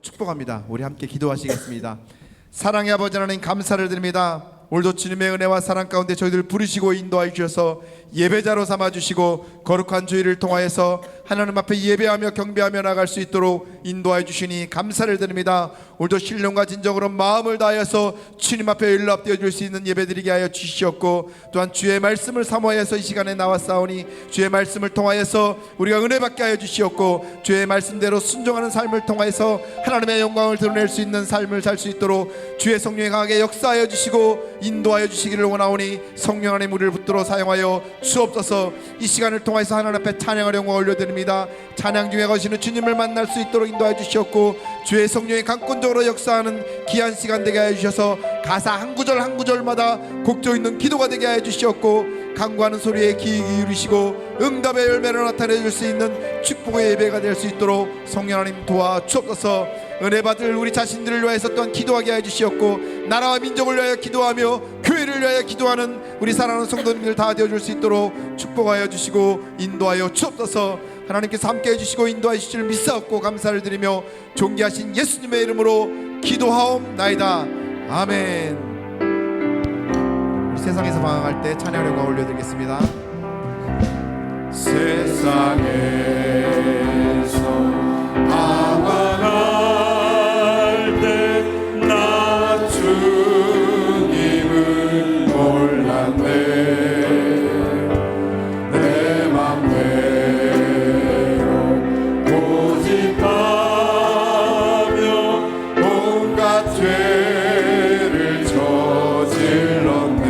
축복합니다. 우리 함께 기도하시겠습니다. 사랑의 아버지 하나님, 감사를 드립니다. 오늘도 주님의 은혜와 사랑 가운데 저희들 부르시고 인도하여 주셔서 예배자로 삼아주시고 거룩한 주일을 통하여서 하나님 앞에 예배하며 경배하며 나갈 수 있도록 인도하여 주시니 감사를 드립니다. 오늘도 신령과 진정으로 마음을 다하여서 주님 앞에 연락되어 줄 수 있는 예배드리게 하여 주시옵고, 또한 주의 말씀을 사모하여서 이 시간에 나왔사오니 주의 말씀을 통하여서 우리가 은혜 받게 하여 주시옵고, 주의 말씀대로 순종하는 삶을 통하여서 하나님의 영광을 드러낼 수 있는 삶을 살 수 있도록 주의 성령이 강하게 역사하여 주시고 인도하여 주시기를 원하오니, 성령 하나님 우리를 붙들어 사용하여 주옵소서. 이 시간을 통해서 하나님 앞에 찬양을 영광 올려드립니다. 찬양 중에 거시는 주님을 만날 수 있도록 인도하여 주시옵고, 주의 성령이 강권적으로 역사하는 귀한 시간 되게 하여 주셔서 가사 한 구절 한 구절마다 곡조 있는 기도가 되게 하여 주시옵고, 간구하는 소리에 귀 기울이시고 응답의 열매를 나타내 줄 수 있는 축복의 예배가 될 수 있도록 성령 하나님 도와 주옵소서. 은혜 받을 우리 자신들을 위하여서 또한 기도하게 하여 주시옵고, 나라와 민족을 위하여 기도하며 교회를 위하여 기도하는 우리 사랑하는 성도님들 다 되어줄 수 있도록 축복하여 주시고 인도하여 주옵소서. 하나님께서 함께 해주시고 인도하여 주시를 믿사옵고 감사를 드리며 존귀하신 예수님의 이름으로 기도하옵나이다. 아멘. 우리 세상에서 방황할 때 찬양 영광 올려드리겠습니다. 세상에서 방황할 때 나 주님을 몰랐네. 내 맘대로 고집하며 온갖 죄를 저질렀네.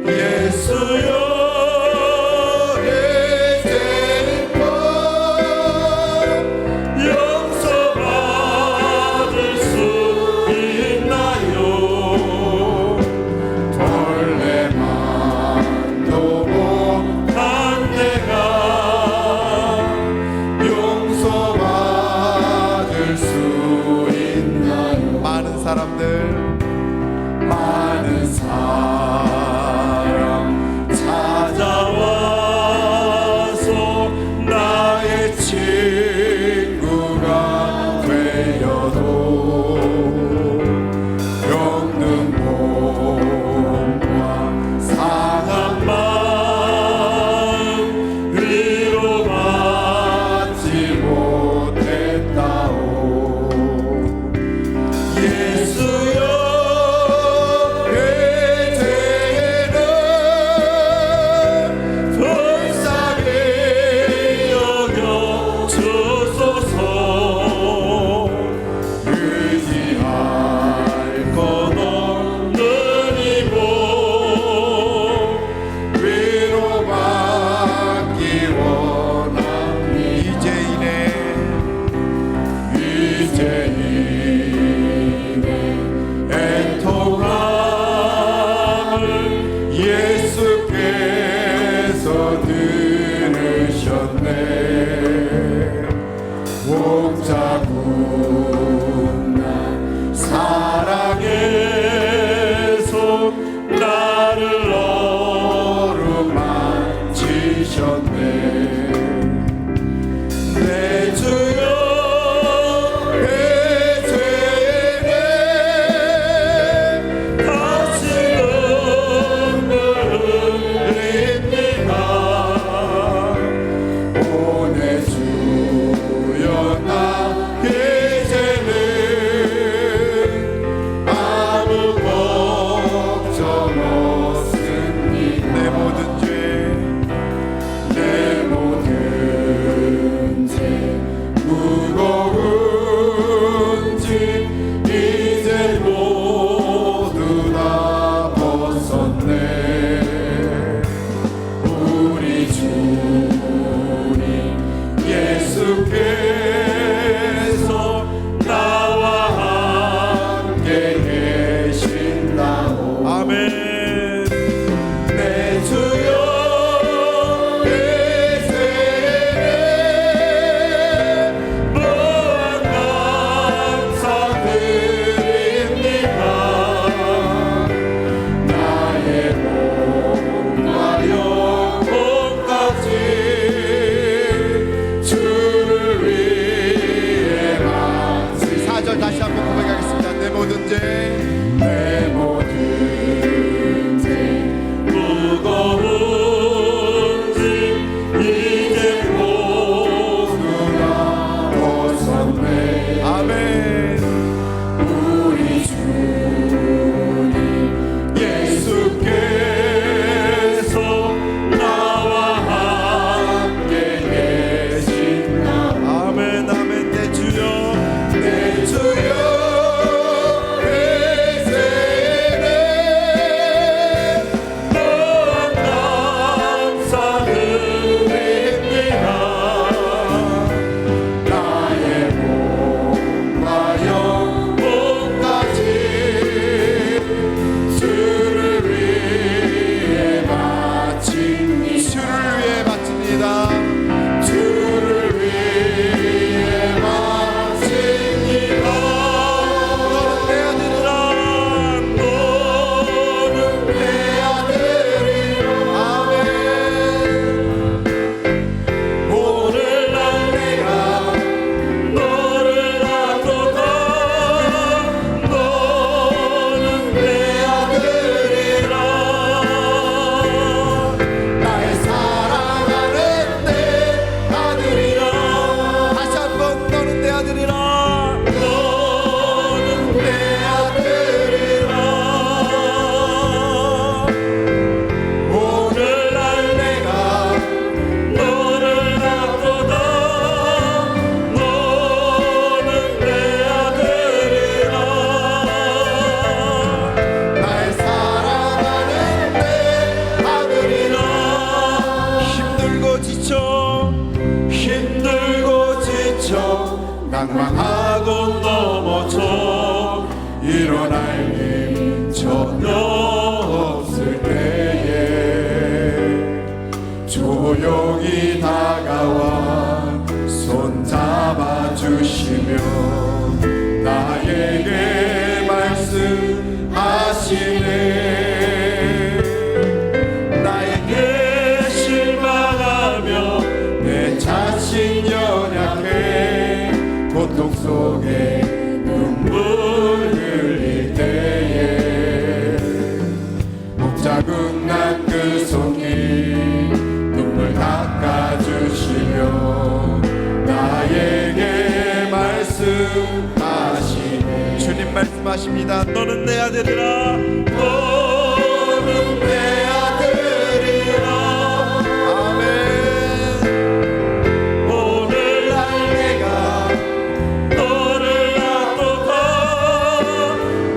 예수여 많은 사람 찾아와서 나의 친구가 되어도 병든 몸과 상한 마음 위로받지 못했다오. 예수여 예수께서 들으셨네. 옥자군난 사랑에서 나를 어루만지셨네. 내 주여 낭망하고 넘어져 일어날 힘 전혀 없을 때에 조용히 다가와 손 잡아주시며 나에게 말씀하시네. 나에게 실망하며 내 자신 연약해 고통 속에 눈물 흘릴 때에 목자국 난 그 손길 눈물 닦아주시며 나에게 말씀하시네. 주님 말씀하십니다. 너는 내 아들이라. 너는 내 아들이라. 아멘. 오늘날 내가 너를 놔두고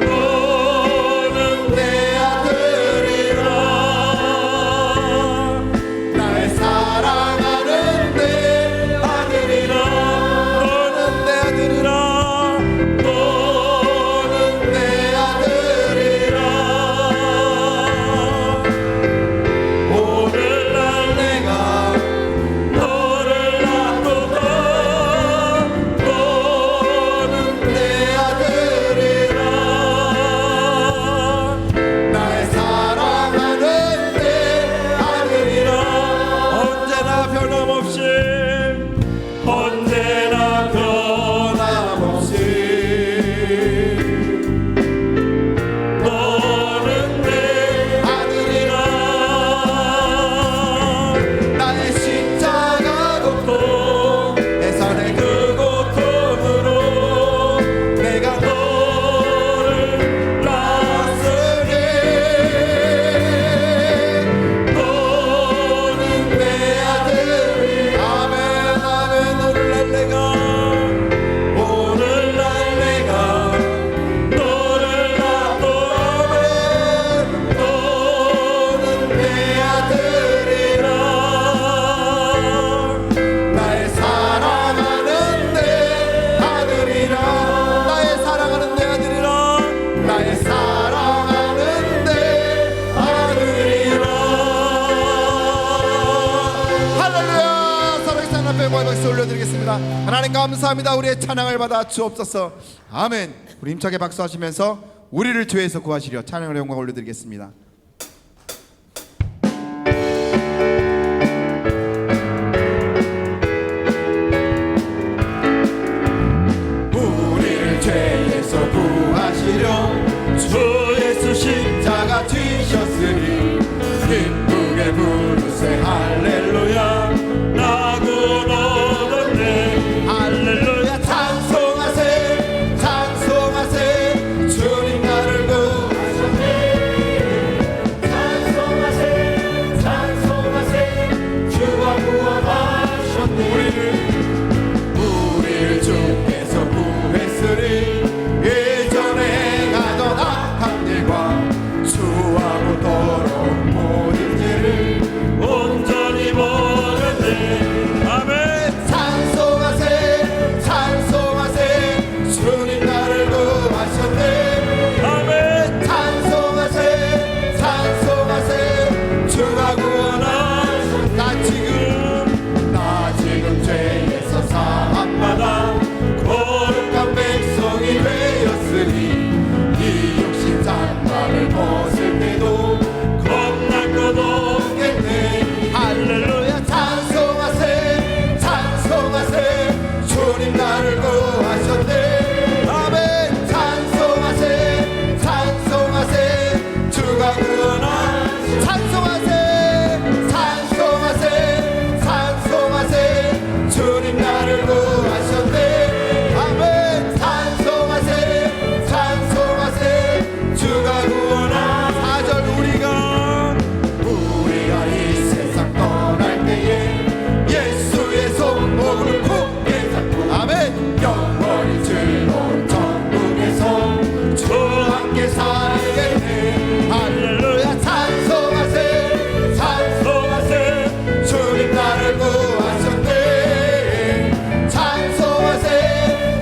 너는 내 아들이라. 날 사랑하는 내 아들이라. 너는 내 아들이라. 너는 내 아들이라. 오늘날 내가 너를 놔두고 너는 내 아들이라. 날 사랑하는 내 아들이라. 언제나 변함없이 언제나 변함없이 너는 내 아들이라. 나의 십자가 고통 내 산의 그 고통으로 내가 너를 낳았으니 너는 내 아들이. 아멘 아멘. 오늘날 내가 오늘날 내가 너를 놔두면 너는 내 아들이라. 나의 사랑하는 내 아들이라. 나의 사랑하는 내 아들이라. 나의 사랑하는 내 아들이라. 할렐루야. 살아계신 하나님 앞에 모든 박수 올려드리겠습니다. 하나님 감사합니다. 우리의 찬양을 받아 주옵소서. 아멘. 우리 힘차게 박수하시면서 우리를 죄에서 구하시려 찬양을 영광 올려드리겠습니다. 우리를 죄에서 구하시려 주 예수 십자가 지셨으니 기쁘게 부르세 할렐루야. 나고 얻었네 할렐루야. 찬송하세 찬송하세 주님 나를 구하셨네. 찬송하세 찬송하세 주가 구원하셨네. 우리를 주께서 구했으니 예전에 행하던 악한 일과 주하고 더러운 모든 죄를 온전히 버렸네. 아멘. 찬송하세 찬송하세 주님 나를 구하셨네. 아멘. 찬송하세 찬송하세 주가 구원하셨네. 나 지금 죄에서 사함받아 거룩한 백성이 되었으니 이 육신 장막을 벗을 때도 겁날 것 없겠네. 할렐루야. 찬송하세 찬송하세 주님 나를 구하셨네. 아멘. 찬송하세 찬송하세 주가 구원하셨네. 찬송하세 찬송하세 찬송하세 주님 나를 구하셨네. 아멘. 찬송하세 찬송하세 주가 구원하셨네. 4절 우리가 이 세상 떠날 때에 예수의 손목을 굳게 잡고 아멘. 영원히 즐거운 천국에서 주와 함께 살겠네. 할렐루야. 찬송하세 찬송하세 주님 나를 구하셨네. 찬송하세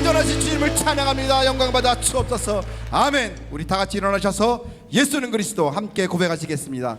온전하신 주님을 찬양합니다. 영광 받아 주옵소서. 아멘. 우리 다 같이 일어나셔서 예수는 그리스도 함께 고백하시겠습니다.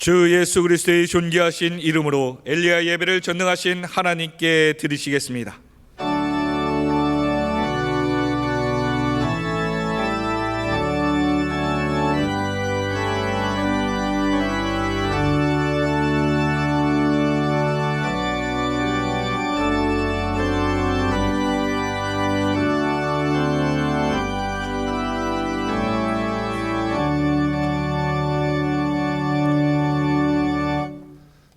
주 예수 그리스도의 존귀하신 이름으로 엘리야 예배를 전능하신 하나님께 드리시겠습니다.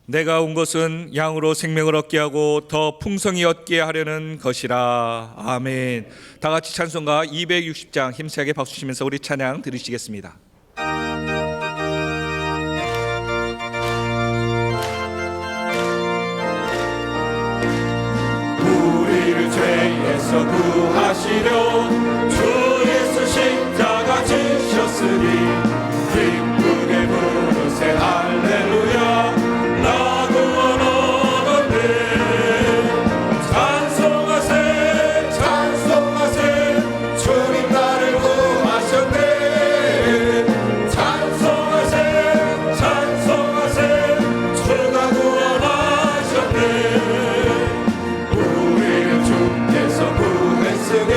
내가 온 것은 양으로 생명을 얻게 하고 더 풍성히 얻게 하려는 것이라. 아멘. 다 같이 찬송가 260장 힘세게 박수 치면서 우리 찬양 드리시겠습니다. 우리를 죄에서 구하시려 주 예수 십자가 지셨으니 기쁘게 부르세 할렐루야 나 구원 얻었네. 찬송하세 찬송하세 주님 나를 구하셨네. 찬송하세 찬송하세 주가 구원하셨네. 우리를 주께서 구했으니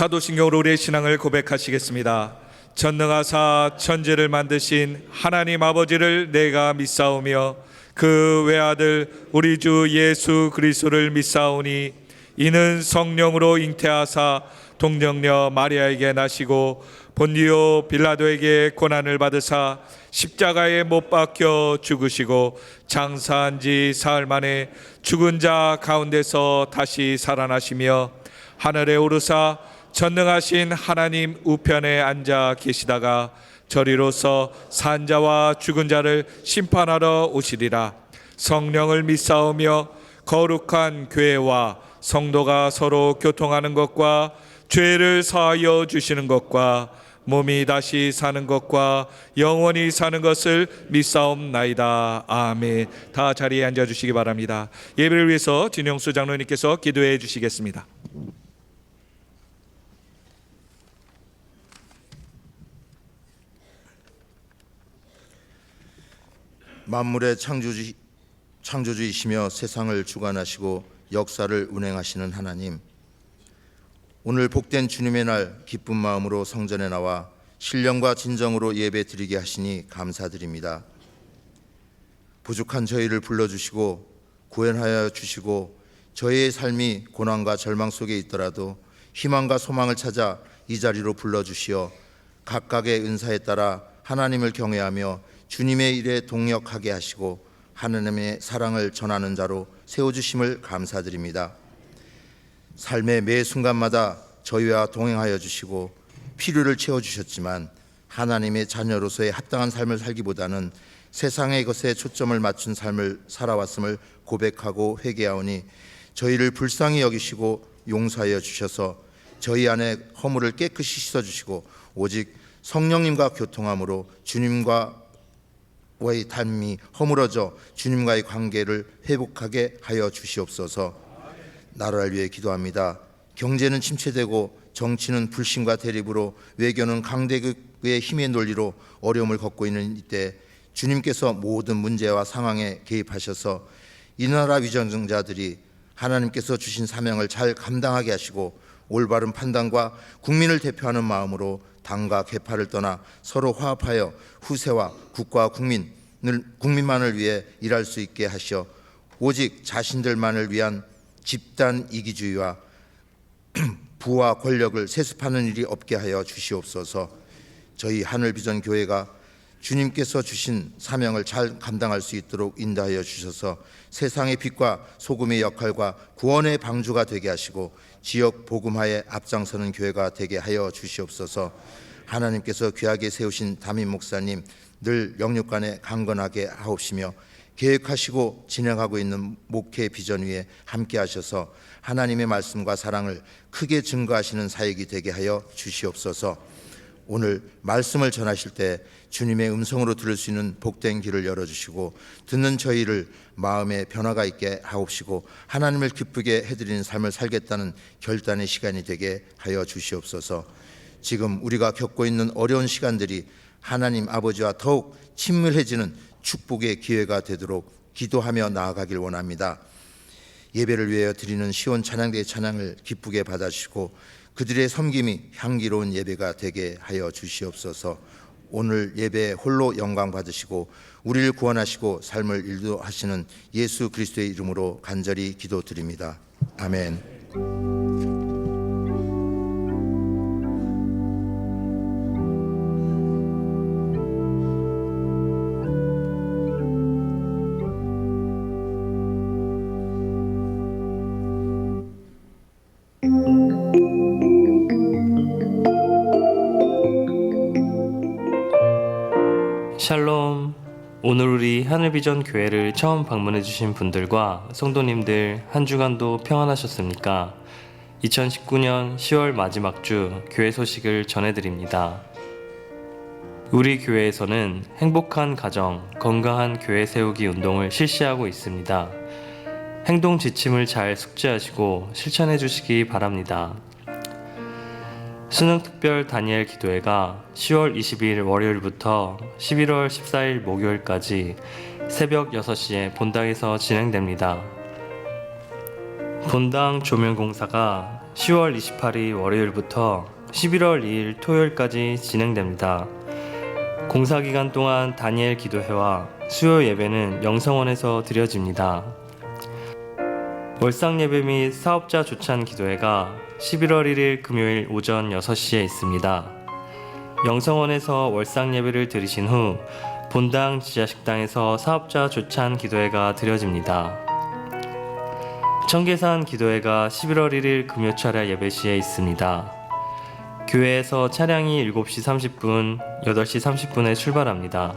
사도신경으로 우리의 신앙을 고백하시겠습니다. 전능하사 천지를 만드신 하나님 아버지를 내가 믿사오며 그 외아들 우리 주 예수 그리스도를 믿사오니 이는 성령으로 잉태하사 동정녀 마리아에게 나시고 본디오 빌라도에게 고난을 받으사 십자가에 못 박혀 죽으시고 장사한 지 사흘 만에 죽은 자 가운데서 다시 살아나시며 하늘에 오르사 전능하신 하나님 우편에 앉아 계시다가 저리로서 산 자와 죽은 자를 심판하러 오시리라. 성령을 믿사오며 거룩한 교회와 성도가 서로 교통하는 것과 죄를 사하여 주시는 것과 몸이 다시 사는 것과 영원히 사는 것을 믿사옵나이다. 아멘. 다 자리에 앉아주시기 바랍니다. 예배를 위해서 진영수 장로님께서 기도해 주시겠습니다. 만물의 창조주이시며 세상을 주관하시고 역사를 운행하시는 하나님, 오늘 복된 주님의 날 기쁜 마음으로 성전에 나와 신령과 진정으로 예배 드리게 하시니 감사드립니다. 부족한 저희를 불러주시고 구원하여 주시고 저희의 삶이 고난과 절망 속에 있더라도 희망과 소망을 찾아 이 자리로 불러주시어 각각의 은사에 따라 하나님을 경외하며 주님의 일에 동역하게 하시고 하나님의 사랑을 전하는 자로 세워주심을 감사드립니다. 삶의 매 순간마다 저희와 동행하여 주시고 필요를 채워주셨지만 하나님의 자녀로서의 합당한 삶을 살기보다는 세상의 것에 초점을 맞춘 삶을 살아왔음을 고백하고 회개하오니 저희를 불쌍히 여기시고 용서하여 주셔서 저희 안에 허물을 깨끗이 씻어주시고 오직 성령님과 교통함으로 주님과의 닮이 허물어져 주님과의 관계를 회복하게 하여 주시옵소서. 나라를 위해 기도합니다. 경제는 침체되고 정치는 불신과 대립으로 외교는 강대국의 힘의 논리로 어려움을 겪고 있는 이때 주님께서 모든 문제와 상황에 개입하셔서 이 나라 위정자들이 하나님께서 주신 사명을 잘 감당하게 하시고 올바른 판단과 국민을 대표하는 마음으로 당과 계파를 떠나 서로 화합하여 후세와 국가와 국민만을 위해 일할 수 있게 하시어 오직 자신들만을 위한 집단 이기주의와 부와 권력을 세습하는 일이 없게 하여 주시옵소서. 저희 하늘비전 교회가 주님께서 주신 사명을 잘 감당할 수 있도록 인도하여 주셔서 세상의 빛과 소금의 역할과 구원의 방주가 되게 하시고 지역 복음화에 앞장서는 교회가 되게 하여 주시옵소서. 하나님께서 귀하게 세우신 담임 목사님 늘 영육간에 강건하게 하옵시며 계획하시고 진행하고 있는 목회 비전 위에 함께 하셔서 하나님의 말씀과 사랑을 크게 증거하시는 사역이 되게 하여 주시옵소서. 오늘 말씀을 전하실 때 주님의 음성으로 들을 수 있는 복된 길을 열어주시고 듣는 저희를 마음에 변화가 있게 하옵시고 하나님을 기쁘게 해드리는 삶을 살겠다는 결단의 시간이 되게 하여 주시옵소서. 지금 우리가 겪고 있는 어려운 시간들이 하나님 아버지와 더욱 친밀해지는 축복의 기회가 되도록 기도하며 나아가길 원합니다. 예배를 위하여 드리는 시온 찬양대의 찬양을 기쁘게 받아주시고 그들의 섬김이 향기로운 예배가 되게 하여 주시옵소서. 오늘 예배에 홀로 영광 받으시고 우리를 구원하시고 삶을 인도하시는 예수 그리스도의 이름으로 간절히 기도드립니다. 아멘. 샬롬. 오늘 우리 하늘비전 교회를 처음 방문해 주신 분들과 성도님들 한 주간도 평안하셨습니까? 2019년 10월 마지막 주 교회 소식을 전해드립니다. 우리 교회에서는 행복한 가정, 건강한 교회 세우기 운동을 실시하고 있습니다. 행동 지침을 잘 숙지하시고 실천해 주시기 바랍니다. 수능특별 다니엘 기도회가 10월 22일 월요일부터 11월 14일 목요일까지 새벽 6시에 본당에서 진행됩니다. 본당 조명 공사가 10월 28일 월요일부터 11월 2일 토요일까지 진행됩니다. 공사 기간 동안 다니엘 기도회와 수요 예배는 영성원에서 드려집니다. 월상 예배 및 사업자 조찬 기도회가 11월 1일 금요일 오전 6시에 있습니다. 영성원에서 월상 예배를 드리신 후 본당 지하식당에서 사업자 조찬 기도회가 드려집니다. 청계산 기도회가 11월 1일 금요 차례 예배 시에 있습니다. 교회에서 차량이 7시 30분, 8시 30분에 출발합니다.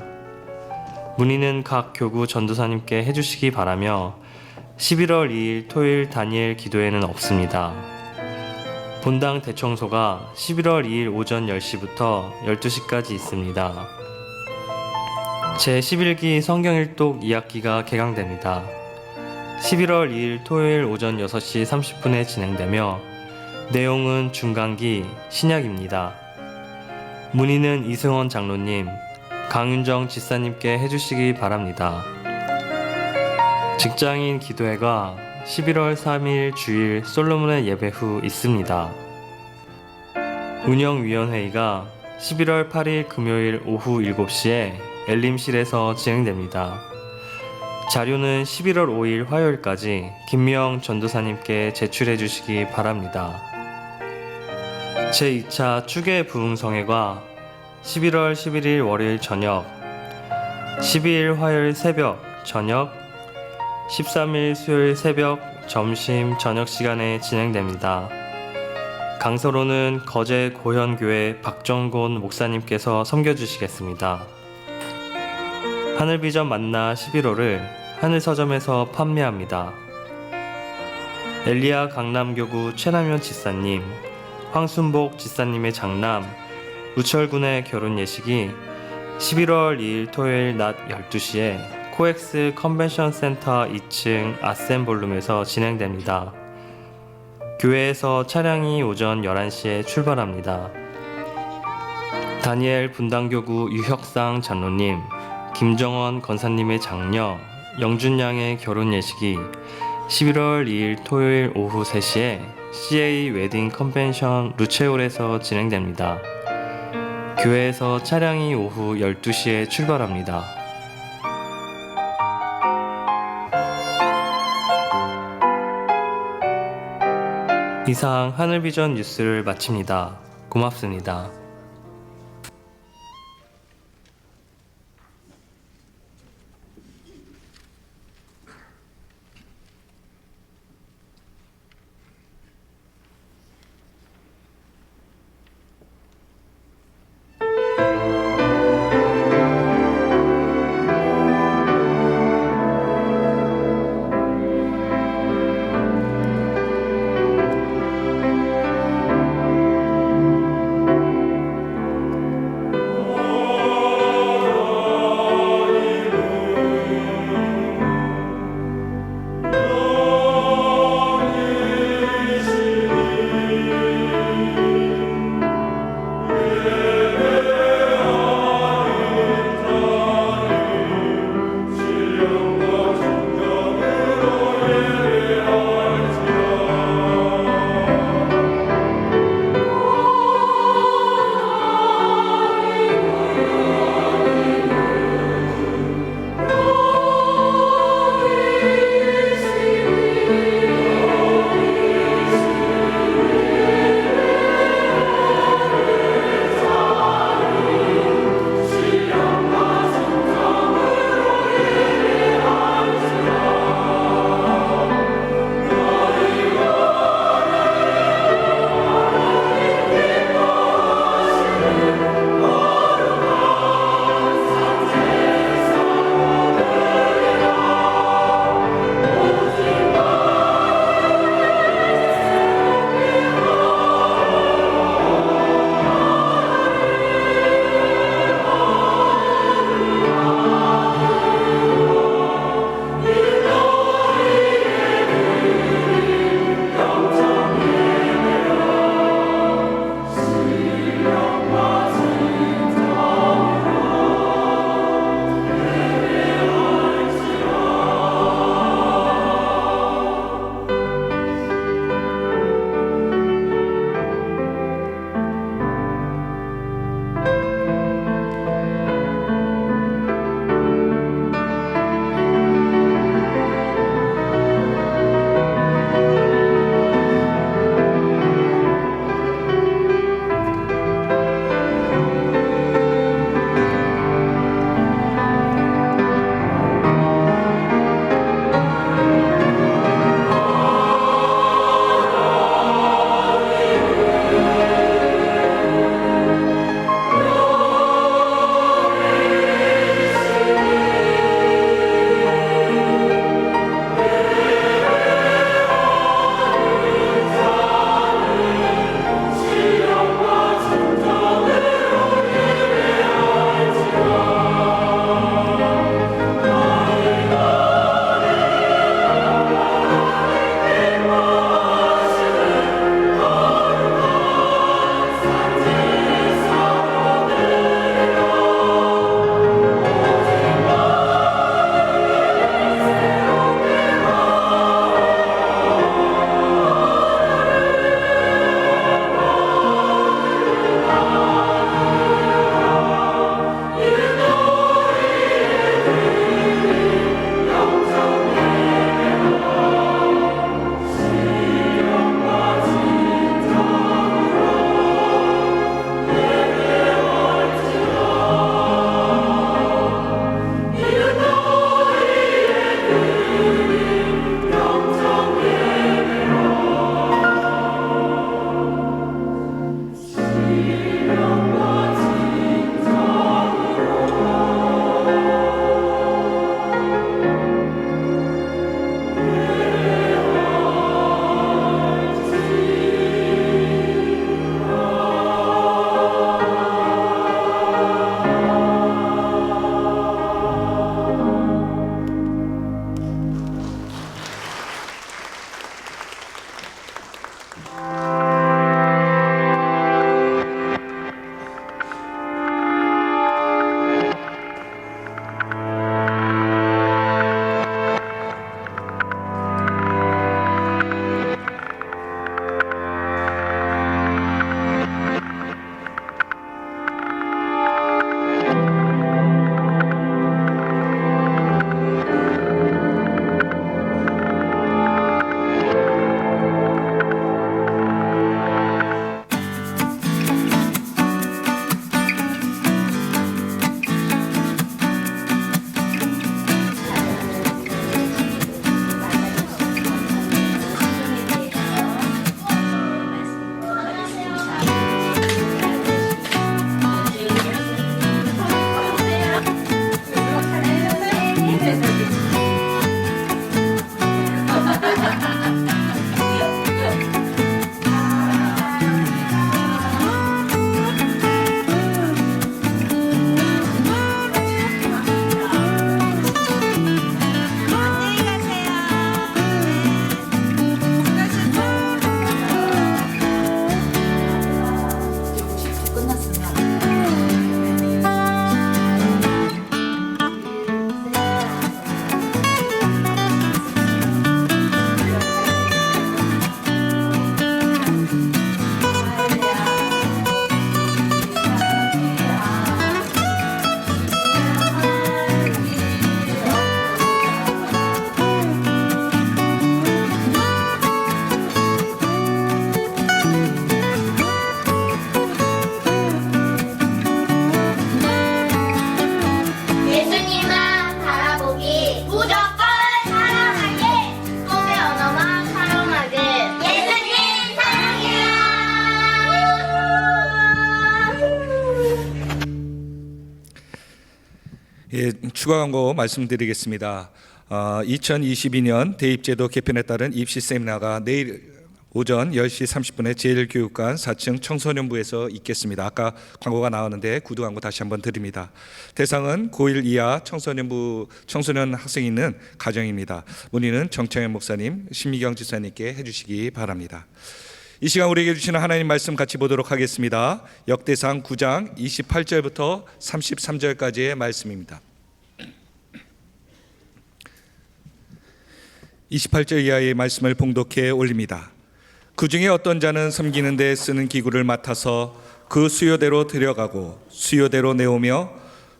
문의는 각 교구 전도사님께 해주시기 바라며 11월 2일 토요일 다니엘 기도회는 없습니다. 본당 대청소가 11월 2일 오전 10시부터 12시까지 있습니다. 제11기 성경일독 2학기가 개강됩니다. 11월 2일 토요일 오전 6시 30분에 진행되며 내용은 중간기 신약입니다. 문의는 이승원 장로님, 강윤정 집사님께 해주시기 바랍니다. 직장인 기도회가 11월 3일 주일 솔로몬의 예배 후 있습니다. 운영위원회의가 11월 8일 금요일 오후 7시에 엘림실에서 진행됩니다. 자료는 11월 5일 화요일까지 김미영 전도사님께 제출해 주시기 바랍니다. 제2차 추계 부흥성회가 11월 11일 월요일 저녁, 12일 화요일 새벽 저녁, 13일 수요일 새벽 점심 저녁 시간에 진행됩니다. 강서로는 거제 고현교회 박정곤 목사님께서 섬겨주시겠습니다. 하늘비전 만나 11호를 하늘서점에서 판매합니다. 엘리야 강남교구 최남현 지사님, 황순복 지사님의 장남 우철군의 결혼 예식이 11월 2일 토요일 낮 12시에 코엑스 컨벤션 센터 2층 아셈볼룸에서 진행됩니다. 교회에서 차량이 오전 11시에 출발합니다. 다니엘 분당교구 유혁상 장로님, 김정원 권사님의 장녀 영준양의 결혼 예식이 11월 2일 토요일 오후 3시에 CA 웨딩 컨벤션 루체올에서 진행됩니다. 교회에서 차량이 오후 12시에 출발합니다. 이상 하늘비전 뉴스를 마칩니다. 고맙습니다. 예, 추가 광고 말씀드리겠습니다. 2022년 대입제도 개편에 따른 입시 세미나가 내일 오전 10시 30분에 제1교육관 4층 청소년부에서 있겠습니다. 아까 광고가 나왔는데 구두 광고 다시 한번 드립니다. 대상은 고1 이하 청소년 학생이 있는 가정입니다. 문의는 정창현 목사님, 신미경 지사님께 해주시기 바랍니다. 이 시간 우리에게 주시는 하나님 말씀 같이 보도록 하겠습니다. 역대상 9장 28절부터 33절까지의 말씀입니다. 28절 이하의 말씀을 봉독해 올립니다. 그 중에 어떤 자는 섬기는 데 쓰는 기구를 맡아서 그 수요대로 들여가고 수요대로 내오며,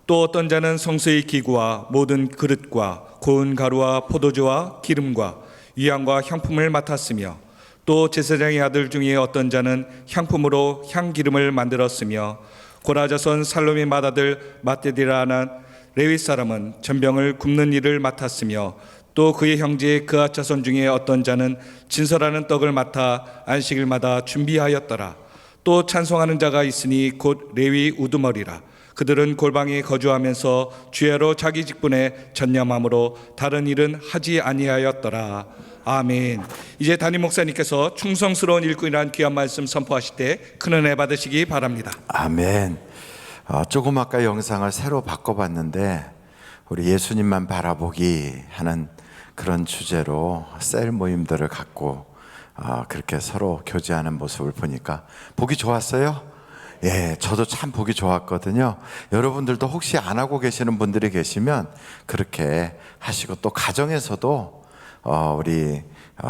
또 어떤 자는 성소의 기구와 모든 그릇과 고운 가루와 포도주와 기름과 위향과 향품을 맡았으며, 또 제사장의 아들 중에 어떤 자는 향품으로 향기름을 만들었으며, 고라 자손 살롬의 맏아들 마떼디라는 레위 사람은 전병을 굽는 일을 맡았으며, 또 그의 형제 그앗 자손 중에 어떤 자는 진설하는 떡을 맡아 안식일마다 준비하였더라. 또 찬송하는 자가 있으니 곧 레위 우두머리라. 그들은 골방에 거주하면서 주야로 자기 직분에 전념함으로 다른 일은 하지 아니하였더라. 아멘. 이제 담임 목사님께서 충성스러운 일꾼이라는 귀한 말씀 선포하실 때 큰 은혜 받으시기 바랍니다. 아멘. 조금 아까 영상을 새로 바꿔봤는데 우리 예수님만 바라보기 하는 그런 주제로 셀 모임들을 갖고 그렇게 서로 교제하는 모습을 보니까 보기 좋았어요. 예, 저도 참 보기 좋았거든요. 여러분들도 혹시 안 하고 계시는 분들이 계시면 그렇게 하시고, 또 가정에서도 우리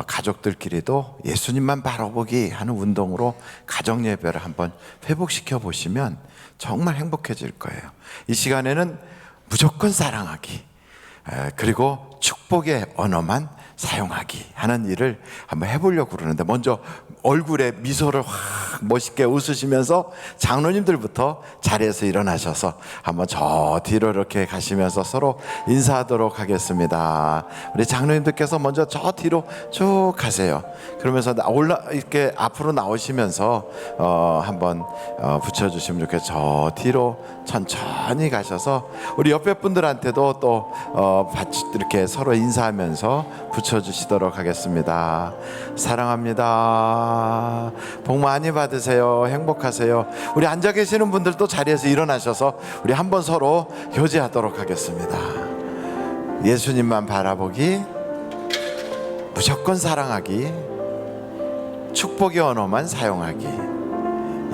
가족들끼리도 예수님만 바라보기 하는 운동으로 가정 예배를 한번 회복시켜 보시면 정말 행복해질 거예요. 이 시간에는 무조건 사랑하기, 그리고 축복의 언어만 사용하기 하는 일을 한번 해보려고 그러는데, 먼저 얼굴에 미소를 확 멋있게 웃으시면서 장로님들부터 자리에서 일어나셔서 한번 저 뒤로 이렇게 가시면서 서로 인사하도록 하겠습니다. 우리 장로님들께서 먼저 저 뒤로 쭉 가세요. 그러면서 이렇게 앞으로 나오시면서 한번 붙여주시면 좋겠어요. 저 뒤로 천천히 가셔서 우리 옆에 분들한테도 또 이렇게 서로 인사하면서 붙여주시도록 하겠습니다. 사랑합니다. 복 많이 받으세요. 행복하세요. 우리 앉아 계시는 분들도 자리에서 일어나셔서 우리 한번 서로 교제하도록 하겠습니다. 예수님만 바라보기, 무조건 사랑하기, 축복의 언어만 사용하기.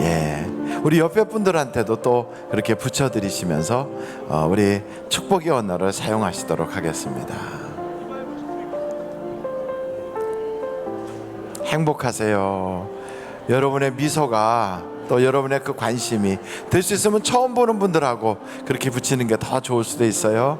예, 우리 옆에 분들한테도 또 그렇게 붙여드리시면서 우리 축복의 언어를 사용하시도록 하겠습니다. 행복하세요. 여러분의 미소가, 또 여러분의 그 관심이 될 수 있으면 처음 보는 분들하고 그렇게 붙이는 게 더 좋을 수도 있어요.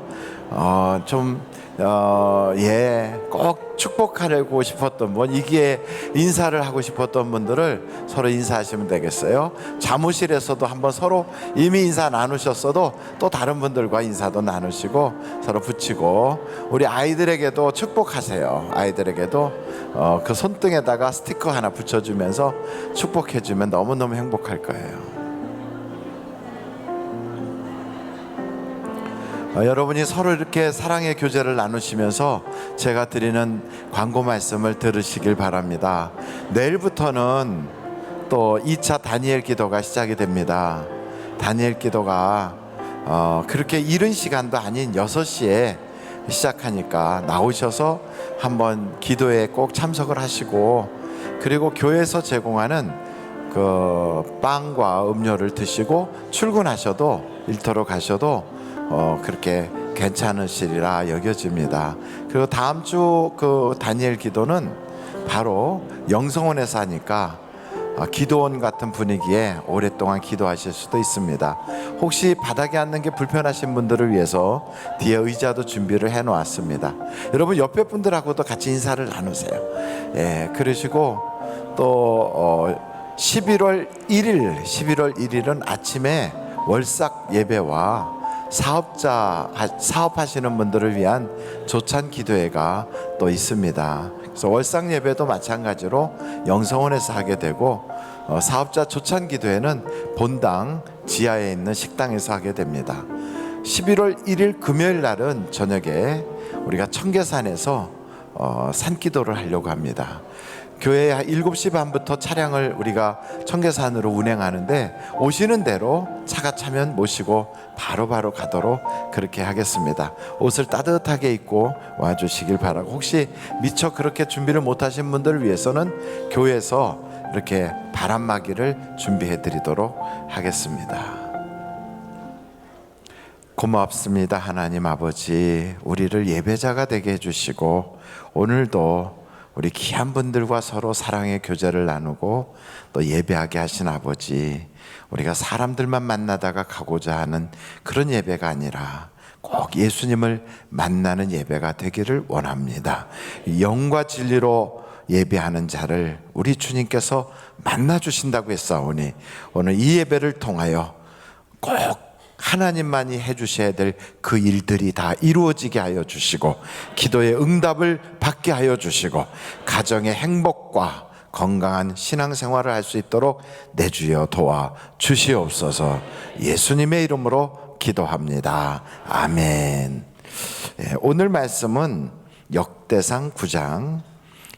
꼭 축복하려고 싶었던 분, 이기에 인사를 하고 싶었던 분들을 서로 인사하시면 되겠어요. 사무실에서도 한번 서로 이미 인사 나누셨어도 또 다른 분들과 인사도 나누시고 서로 붙이고, 우리 아이들에게도 축복하세요. 아이들에게도 그 손등에다가 스티커 하나 붙여주면서 축복해주면 너무너무 행복할 거예요. 여러분이 서로 이렇게 사랑의 교제를 나누시면서 제가 드리는 광고 말씀을 들으시길 바랍니다. 내일부터는 또 2차 다니엘 기도가 시작이 됩니다. 다니엘 기도가 그렇게 이른 시간도 아닌 6시에 시작하니까 나오셔서 한번 기도에 꼭 참석을 하시고, 그리고 교회에서 제공하는 그 빵과 음료를 드시고 출근하셔도, 일터로 가셔도 그렇게 괜찮으시리라 여겨집니다. 그리고 다음 주 그 다니엘 기도는 바로 영성원에서 하니까 기도원 같은 분위기에 오랫동안 기도하실 수도 있습니다. 혹시 바닥에 앉는 게 불편하신 분들을 위해서 뒤에 의자도 준비를 해 놓았습니다. 여러분 옆에 분들하고도 같이 인사를 나누세요. 예, 그러시고 또 11월 1일은 아침에 월삭 예배와 사업하시는 분들을 위한 조찬 기도회가 또 있습니다. 그래서 월상 예배도 마찬가지로 영성원에서 하게 되고, 사업자 초청 기도회는 본당 지하에 있는 식당에서 하게 됩니다. 11월 1일 금요일 날은 저녁에 우리가 청계산에서 산기도를 하려고 합니다. 교회 7시 반부터 차량을 우리가 청계산으로 운행하는데 오시는 대로 차가 차면 모시고 바로바로 가도록 그렇게 하겠습니다. 옷을 따뜻하게 입고 와주시길 바라고, 혹시 미처 그렇게 준비를 못하신 분들을 위해서는 교회에서 이렇게 바람막이를 준비해 드리도록 하겠습니다. 고맙습니다. 하나님 아버지, 우리를 예배자가 되게 해주시고 오늘도 우리 귀한 분들과 서로 사랑의 교제를 나누고 또 예배하게 하신 아버지, 우리가 사람들만 만나다가 가고자 하는 그런 예배가 아니라 꼭 예수님을 만나는 예배가 되기를 원합니다. 영과 진리로 예배하는 자를 우리 주님께서 만나주신다고 했사오니 오늘 이 예배를 통하여 꼭 하나님만이 해주셔야 될 그 일들이 다 이루어지게 하여 주시고, 기도의 응답을 받게 하여 주시고, 가정의 행복과 건강한 신앙생활을 할 수 있도록 내 주여 도와 주시옵소서. 예수님의 이름으로 기도합니다. 아멘. 오늘 말씀은 역대상 9장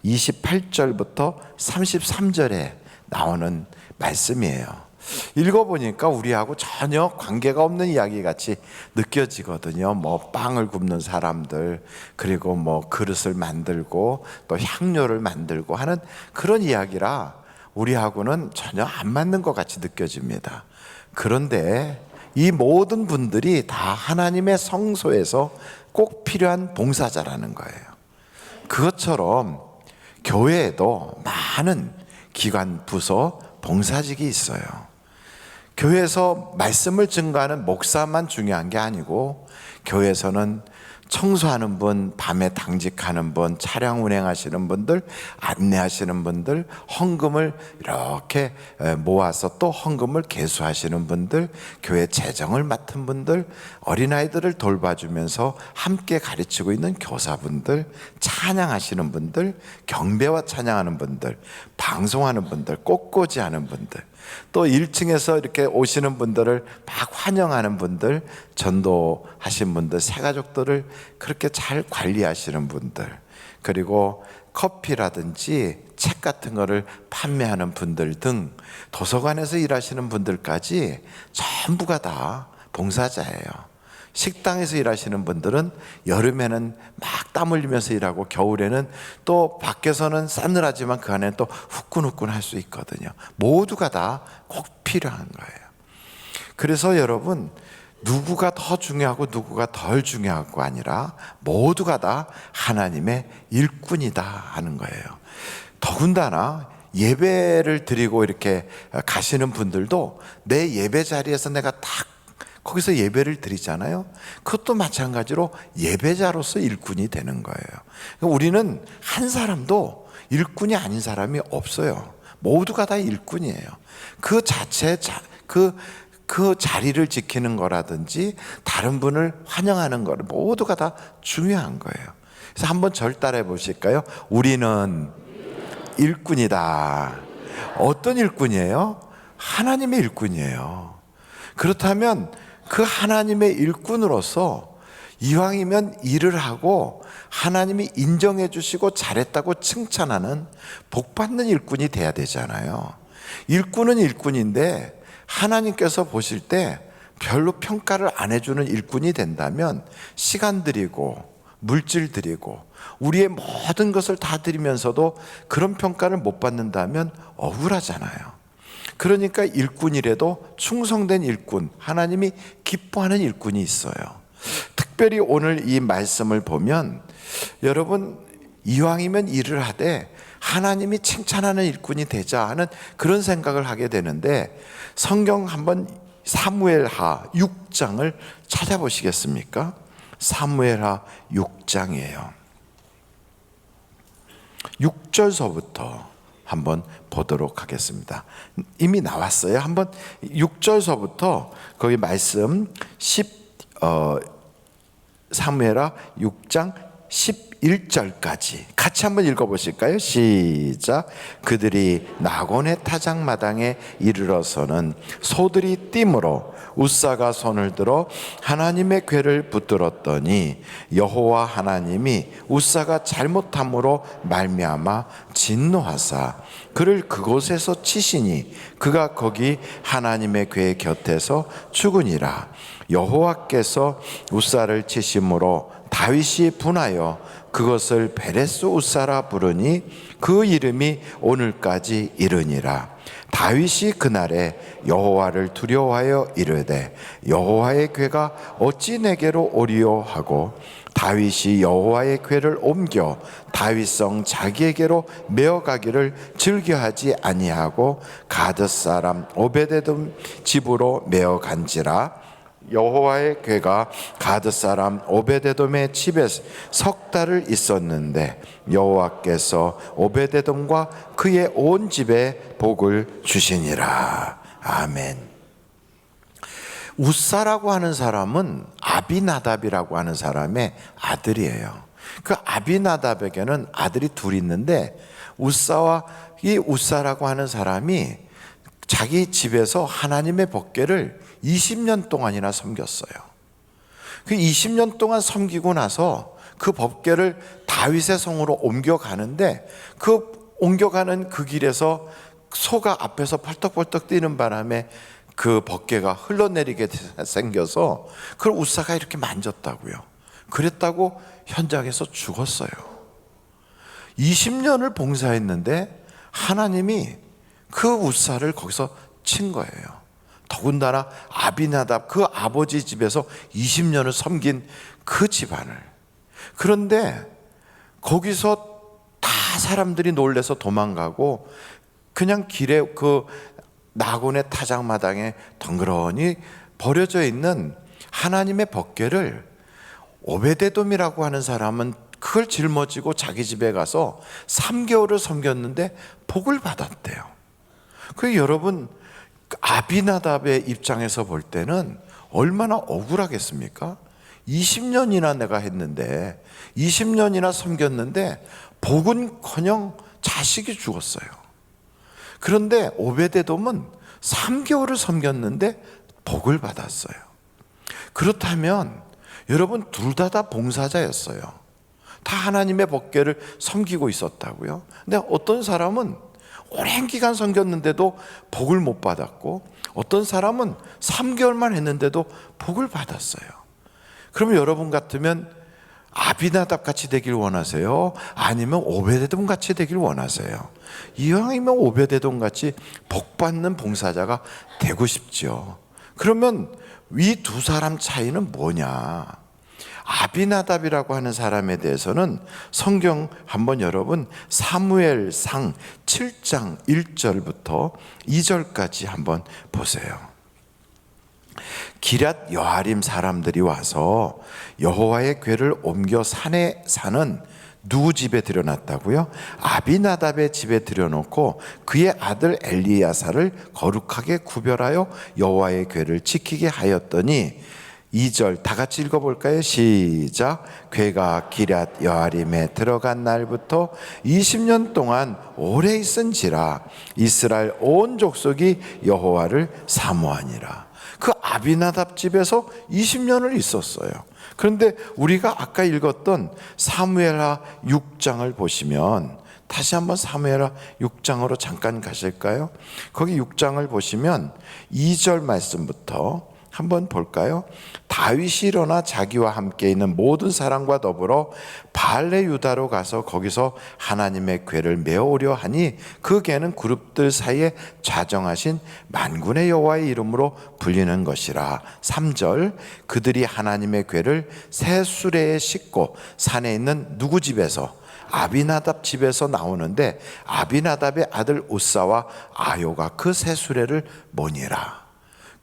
28절부터 33절에 나오는 말씀이에요. 읽어보니까 우리하고 전혀 관계가 없는 이야기 같이 느껴지거든요. 뭐 빵을 굽는 사람들, 그리고 뭐 그릇을 만들고 또 향료를 만들고 하는 그런 이야기라 우리하고는 전혀 안 맞는 것 같이 느껴집니다. 그런데 이 모든 분들이 다 하나님의 성소에서 꼭 필요한 봉사자라는 거예요. 그것처럼 교회에도 많은 기관, 부서, 봉사직이 있어요. 교회에서 말씀을 증거하는 목사만 중요한 게 아니고, 교회에서는 청소하는 분, 밤에 당직하는 분, 차량 운행하시는 분들, 안내하시는 분들, 헌금을 이렇게 모아서 또 헌금을 계수하시는 분들, 교회 재정을 맡은 분들, 어린아이들을 돌봐주면서 함께 가르치고 있는 교사분들, 찬양하시는 분들, 경배와 찬양하는 분들, 방송하는 분들, 꽃꽂이하는 분들, 또 1층에서 이렇게 오시는 분들을 막 환영하는 분들, 전도하신 분들, 새가족들을 그렇게 잘 관리하시는 분들, 그리고 커피라든지 책 같은 거를 판매하는 분들 등 도서관에서 일하시는 분들까지 전부가 다 봉사자예요. 식당에서 일하시는 분들은 여름에는 막 땀 흘리면서 일하고, 겨울에는 또 밖에서는 싸늘하지만 그 안에는 또 후끈후끈 할 수 있거든요. 모두가 다 꼭 필요한 거예요. 그래서 여러분, 누구가 더 중요하고 누구가 덜 중요하고 아니라 모두가 다 하나님의 일꾼이다 하는 거예요. 더군다나 예배를 드리고 이렇게 가시는 분들도 내 예배 자리에서 내가 딱 거기서 예배를 드리잖아요. 그것도 마찬가지로 예배자로서 일꾼이 되는 거예요. 우리는 한 사람도 일꾼이 아닌 사람이 없어요. 모두가 다 일꾼이에요. 그 자체, 그 자리를 지키는 거라든지 다른 분을 환영하는 거, 모두가 다 중요한 거예요. 그래서 한번 절 따라해 보실까요? 우리는 일꾼이다. 어떤 일꾼이에요? 하나님의 일꾼이에요. 그렇다면 그 하나님의 일꾼으로서 이왕이면 일을 하고 하나님이 인정해 주시고 잘했다고 칭찬하는 복받는 일꾼이 돼야 되잖아요. 일꾼은 일꾼인데 하나님께서 보실 때 별로 평가를 안 해주는 일꾼이 된다면 시간 드리고 물질 드리고 우리의 모든 것을 다 드리면서도 그런 평가를 못 받는다면 억울하잖아요. 그러니까 일꾼이라도 충성된 일꾼, 하나님이 기뻐하는 일꾼이 있어요. 특별히 오늘 이 말씀을 보면 여러분, 이왕이면 일을 하되 하나님이 칭찬하는 일꾼이 되자 하는 그런 생각을 하게 되는데, 성경 한번 사무엘하 6장을 찾아보시겠습니까? 사무엘하 6장이에요. 6절서부터 한번 보도록 하겠습니다. 이미 나왔어요. 한번 6절서부터 거기 말씀 사무엘하 6장 11절까지 같이 한번 읽어보실까요? 시작. 그들이 나곤의 타작마당에 이르러서는 소들이 띠므로 웃사가 손을 들어 하나님의 궤를 붙들었더니 여호와 하나님이 웃사가 잘못함으로 말미암아 진노하사 그를 그곳에서 치시니 그가 거기 하나님의 궤 곁에서 죽으니라. 여호와께서 웃사를 치심으로 다윗이 분하여 그것을 베레스 웃사라 부르니 그 이름이 오늘까지 이르니라. 다윗이 그날에 여호와를 두려워하여 이르되 여호와의 궤가 어찌 내게로 오리요 하고 다윗이 여호와의 궤를 옮겨 다윗성 자기에게로 메어가기를 즐겨하지 아니하고 가드 사람 오베데돔 집으로 메어간지라. 여호와의 궤가 가드 사람 오베데돔의 집에 석 달을 있었는데 여호와께서 오베데돔과 그의 온 집에 복을 주시니라. 아멘. 웃사라고 하는 사람은 아비나답이라고 하는 사람의 아들이에요. 그 아비나답에게는 아들이 둘 있는데 웃사와 이 웃사라고 하는 사람이 자기 집에서 하나님의 법궤를 20년 동안이나 섬겼어요. 그 20년 동안 섬기고 나서 그 법궤를 다윗의 성으로 옮겨가는데 그 옮겨가는 그 길에서 소가 앞에서 펄떡펄떡 뛰는 바람에 그 법궤가 흘러내리게 생겨서 그걸 웃사가 이렇게 만졌다고요. 그랬다고 현장에서 죽었어요. 20년을 봉사했는데 하나님이 그 웃사를 거기서 친 거예요. 더군다나 아비나답 그 아버지 집에서 20년을 섬긴 그 집안을. 그런데 거기서 다 사람들이 놀래서 도망가고 그냥 길에 그 나곤의 타작마당에 덩그러니 버려져 있는 하나님의 법궤를 오베데돔이라고 하는 사람은 그걸 짊어지고 자기 집에 가서 3개월을 섬겼는데 복을 받았대요. 그 여러분 아비나답의 입장에서 볼 때는 얼마나 억울하겠습니까? 20년이나 내가 했는데 20년이나 섬겼는데 복은커녕 자식이 죽었어요. 그런데 오베데돔은 3개월을 섬겼는데 복을 받았어요. 그렇다면 여러분 둘 다 봉사자였어요. 다 하나님의 법궤를 섬기고 있었다고요. 근데 어떤 사람은 오랜 기간 섬겼는데도 복을 못 받았고 어떤 사람은 3개월만 했는데도 복을 받았어요. 그러면 여러분 같으면 아비나답 같이 되길 원하세요? 아니면 오베데돔 같이 되길 원하세요? 이왕이면 오베데돔 같이 복 받는 봉사자가 되고 싶죠. 그러면 이 두 사람 차이는 뭐냐? 아비나답이라고 하는 사람에 대해서는 성경 한번 여러분 사무엘상 7장 1절부터 2절까지 한번 보세요. 기럇 여아림 사람들이 와서 여호와의 궤를 옮겨 산에 사는 누구 집에 들여놨다고요? 아비나답의 집에 들여놓고 그의 아들 엘리야사를 거룩하게 구별하여 여호와의 궤를 지키게 하였더니 2절 다 같이 읽어볼까요? 시작. 궤가 기럇 여아림에 들어간 날부터 20년 동안 오래 있은지라 이스라엘 온 족속이 여호와를 사모하니라. 그 아비나답 집에서 20년을 있었어요. 그런데 우리가 아까 읽었던 사무엘하 6장을 보시면 다시 한번 사무엘하 6장으로 잠깐 가실까요? 거기 6장을 보시면 2절 말씀부터 한번 볼까요? 다윗이 일어나 자기와 함께 있는 모든 사람과 더불어 발레 유다로 가서 거기서 하나님의 궤를 메어오려 하니 그 궤는 그룹들 사이에 좌정하신 만군의 여호와의 이름으로 불리는 것이라. 3절 그들이 하나님의 궤를 새 수레에 싣고 산에 있는 누구 집에서? 아비나답 집에서 나오는데 아비나답의 아들 웃사와 아요가 그 새 수레를 모니라.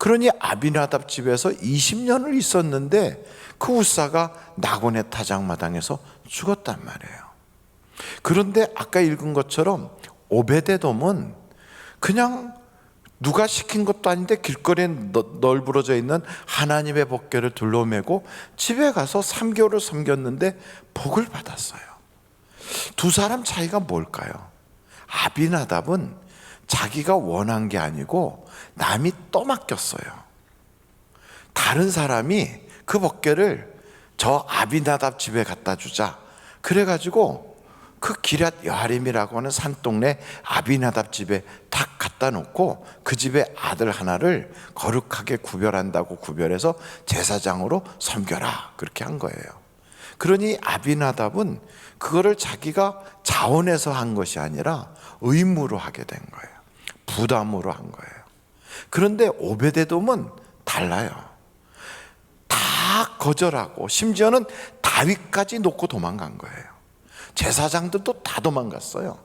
그러니 아비나답 집에서 20년을 있었는데 그 웃사가 나곤의 타작마당에서 죽었단 말이에요. 그런데 아까 읽은 것처럼 오베데돔은 그냥 누가 시킨 것도 아닌데 길거리에 널브러져 있는 하나님의 법궤를 둘러매고 집에 가서 3개월을 섬겼는데 복을 받았어요. 두 사람 차이가 뭘까요? 아비나답은 자기가 원한 게 아니고 남이 떠맡겼어요. 다른 사람이 그 법궤를 저 아비나답 집에 갖다 주자. 그래가지고 그 기럇 여아림이라고 하는 산동네 아비나답 집에 탁 갖다 놓고 그 집에 아들 하나를 거룩하게 구별한다고 구별해서 제사장으로 섬겨라, 그렇게 한 거예요. 그러니 아비나답은 그거를 자기가 자원해서 한 것이 아니라 의무로 하게 된 거예요. 부담으로 한 거예요. 그런데 오베데돔은 달라요. 다 거절하고 심지어는 다윗까지 놓고 도망간 거예요. 제사장들도 다 도망갔어요.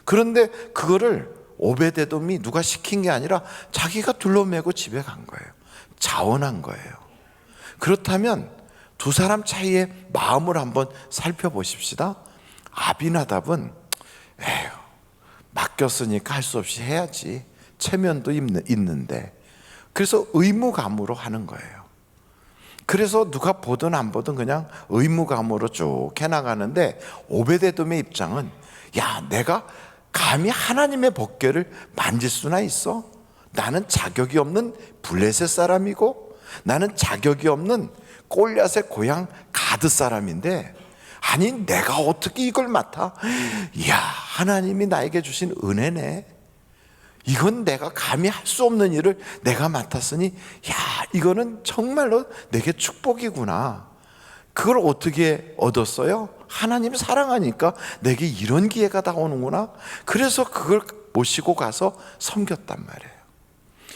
그런데 그거를 오베데돔이 누가 시킨 게 아니라 자기가 둘러매고 집에 간 거예요. 자원한 거예요. 그렇다면 두 사람 차이의 마음을 한번 살펴보십시다. 아비나답은 에휴, 맡겼으니까 할 수 없이 해야지, 체면도 있는데, 그래서 의무감으로 하는 거예요. 그래서 누가 보든 안 보든 그냥 의무감으로 쭉 해나가는데, 오베데돔의 입장은 야, 내가 감히 하나님의 법궤를 만질 수나 있어? 나는 자격이 없는 블레셋 사람이고 나는 자격이 없는 골리앗의 고향 가드 사람인데, 아니 내가 어떻게 이걸 맡아? 이야, 하나님이 나에게 주신 은혜네. 이건 내가 감히 할 수 없는 일을 내가 맡았으니, 야, 이거는 정말로 내게 축복이구나. 그걸 어떻게 얻었어요? 하나님 사랑하니까 내게 이런 기회가 다 오는구나. 그래서 그걸 모시고 가서 섬겼단 말이에요.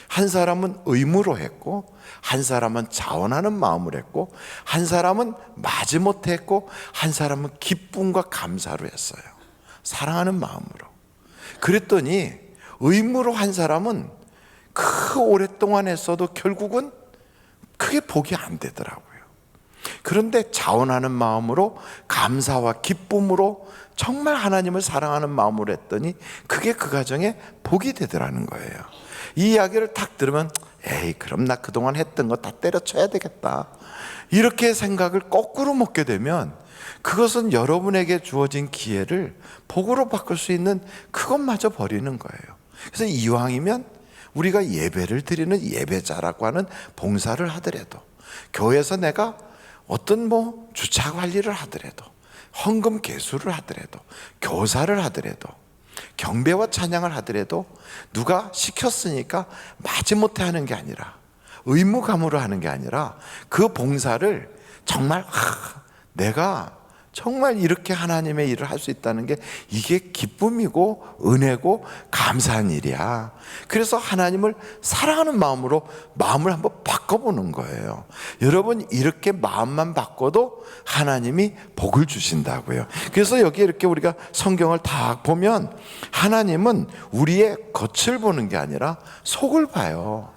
한 사람은 의무로 했고, 한 사람은 자원하는 마음을 했고, 한 사람은 마지못해 했고, 한 사람은 기쁨과 감사로 했어요. 사랑하는 마음으로. 그랬더니 의무로 한 사람은 그 오랫동안 했어도 결국은 크게 복이 안 되더라고요. 그런데 자원하는 마음으로, 감사와 기쁨으로, 정말 하나님을 사랑하는 마음으로 했더니 그게 그 가정에 복이 되더라는 거예요. 이 이야기를 딱 들으면 에이, 그럼 나 그동안 했던 거 다 때려쳐야 되겠다, 이렇게 생각을 거꾸로 먹게 되면 그것은 여러분에게 주어진 기회를 복으로 바꿀 수 있는 그것마저 버리는 거예요. 그래서 이왕이면 우리가 예배를 드리는 예배자라고 하는 봉사를 하더라도, 교회에서 내가 어떤 주차 관리를 하더라도, 헌금 개수를 하더라도, 교사를 하더라도, 경배와 찬양을 하더라도 누가 시켰으니까 마지못해 하는 게 아니라, 의무감으로 하는 게 아니라 그 봉사를 정말 내가 정말 이렇게 하나님의 일을 할 수 있다는 게 이게 기쁨이고 은혜고 감사한 일이야. 그래서 하나님을 사랑하는 마음으로 마음을 한번 바꿔보는 거예요. 여러분, 이렇게 마음만 바꿔도 하나님이 복을 주신다고요. 그래서 여기 이렇게 우리가 성경을 다 보면 하나님은 우리의 겉을 보는 게 아니라 속을 봐요.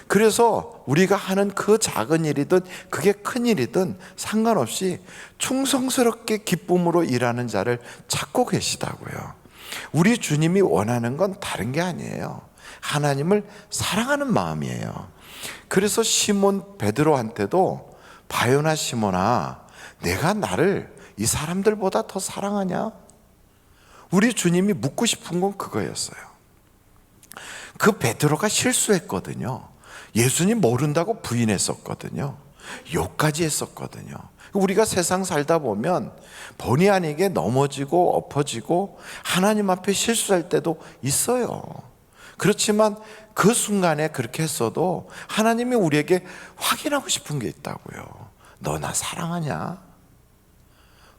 그래서 우리가 하는 그 작은 일이든 그게 큰 일이든 상관없이 충성스럽게 기쁨으로 일하는 자를 찾고 계시다고요. 우리 주님이 원하는 건 다른 게 아니에요. 하나님을 사랑하는 마음이에요. 그래서 시몬 베드로한테도 바요나 시몬아, 내가 나를 이 사람들보다 더 사랑하냐? 우리 주님이 묻고 싶은 건 그거였어요. 그 베드로가 실수했거든요. 예수님 모른다고 부인했었거든요. 욕까지 했었거든요. 우리가 세상 살다 보면 본의 아니게 넘어지고 엎어지고 하나님 앞에 실수할 때도 있어요. 그렇지만 그 순간에 그렇게 했어도 하나님이 우리에게 확인하고 싶은 게 있다고요. 너 나 사랑하냐?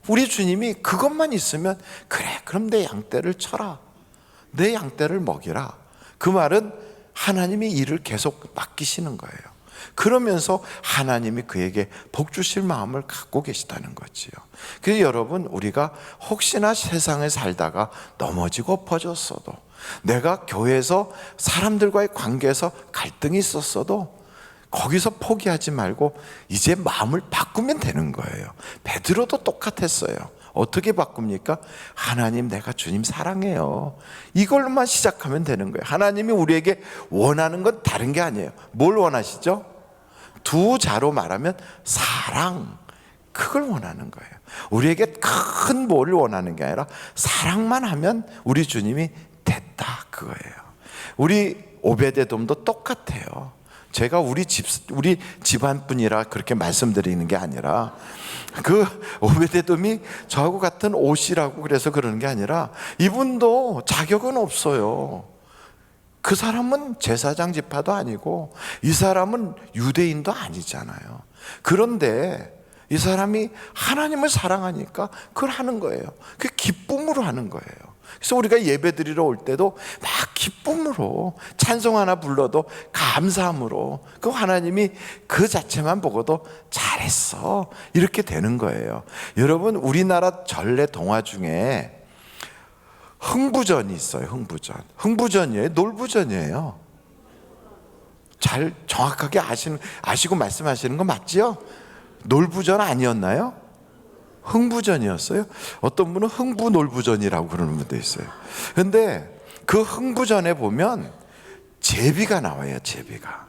우리 주님이 그것만 있으면 그래, 그럼 내 양떼를 쳐라, 내 양떼를 먹이라. 그 말은 하나님이 일을 계속 맡기시는 거예요. 그러면서 하나님이 그에게 복 주실 마음을 갖고 계시다는 거지요. 그래서 여러분, 우리가 혹시나 세상에 살다가 넘어지고 엎어졌어도, 내가 교회에서 사람들과의 관계에서 갈등이 있었어도 거기서 포기하지 말고 이제 마음을 바꾸면 되는 거예요. 베드로도 똑같았어요. 어떻게 바꿉니까? 하나님, 내가 주님 사랑해요. 이걸로만 시작하면 되는 거예요. 하나님이 우리에게 원하는 건 다른 게 아니에요. 뭘 원하시죠? 두 자로 말하면 사랑, 그걸 원하는 거예요. 우리에게 큰 뭐를 원하는 게 아니라 사랑만 하면 우리 주님이 됐다, 그거예요. 우리 오베데돔도 똑같아요. 제가 우리 집안뿐이라 그렇게 말씀드리는 게 아니라, 그 오베데돔이 저하고 같은 옷이라고 그래서 그러는 게 아니라, 이분도 자격은 없어요. 그 사람은 제사장 지파도 아니고 이 사람은 유대인도 아니잖아요. 그런데 이 사람이 하나님을 사랑하니까 그걸 하는 거예요. 그게 기쁨으로 하는 거예요. 그래서 우리가 예배 드리러 올 때도 막 기쁨으로 찬송 하나 불러도 감사함으로, 그 하나님이 그 자체만 보고도 잘했어, 이렇게 되는 거예요. 여러분, 우리나라 전래 동화 중에 흥부전이 있어요. 흥부전이에요? 놀부전이에요? 잘 정확하게 아시고 말씀하시는 거 맞지요? 놀부전 아니었나요? 흥부전이었어요? 어떤 분은 흥부놀부전이라고 그러는 분도 있어요. 근데 그 흥부전에 보면 제비가 나와요. 제비가.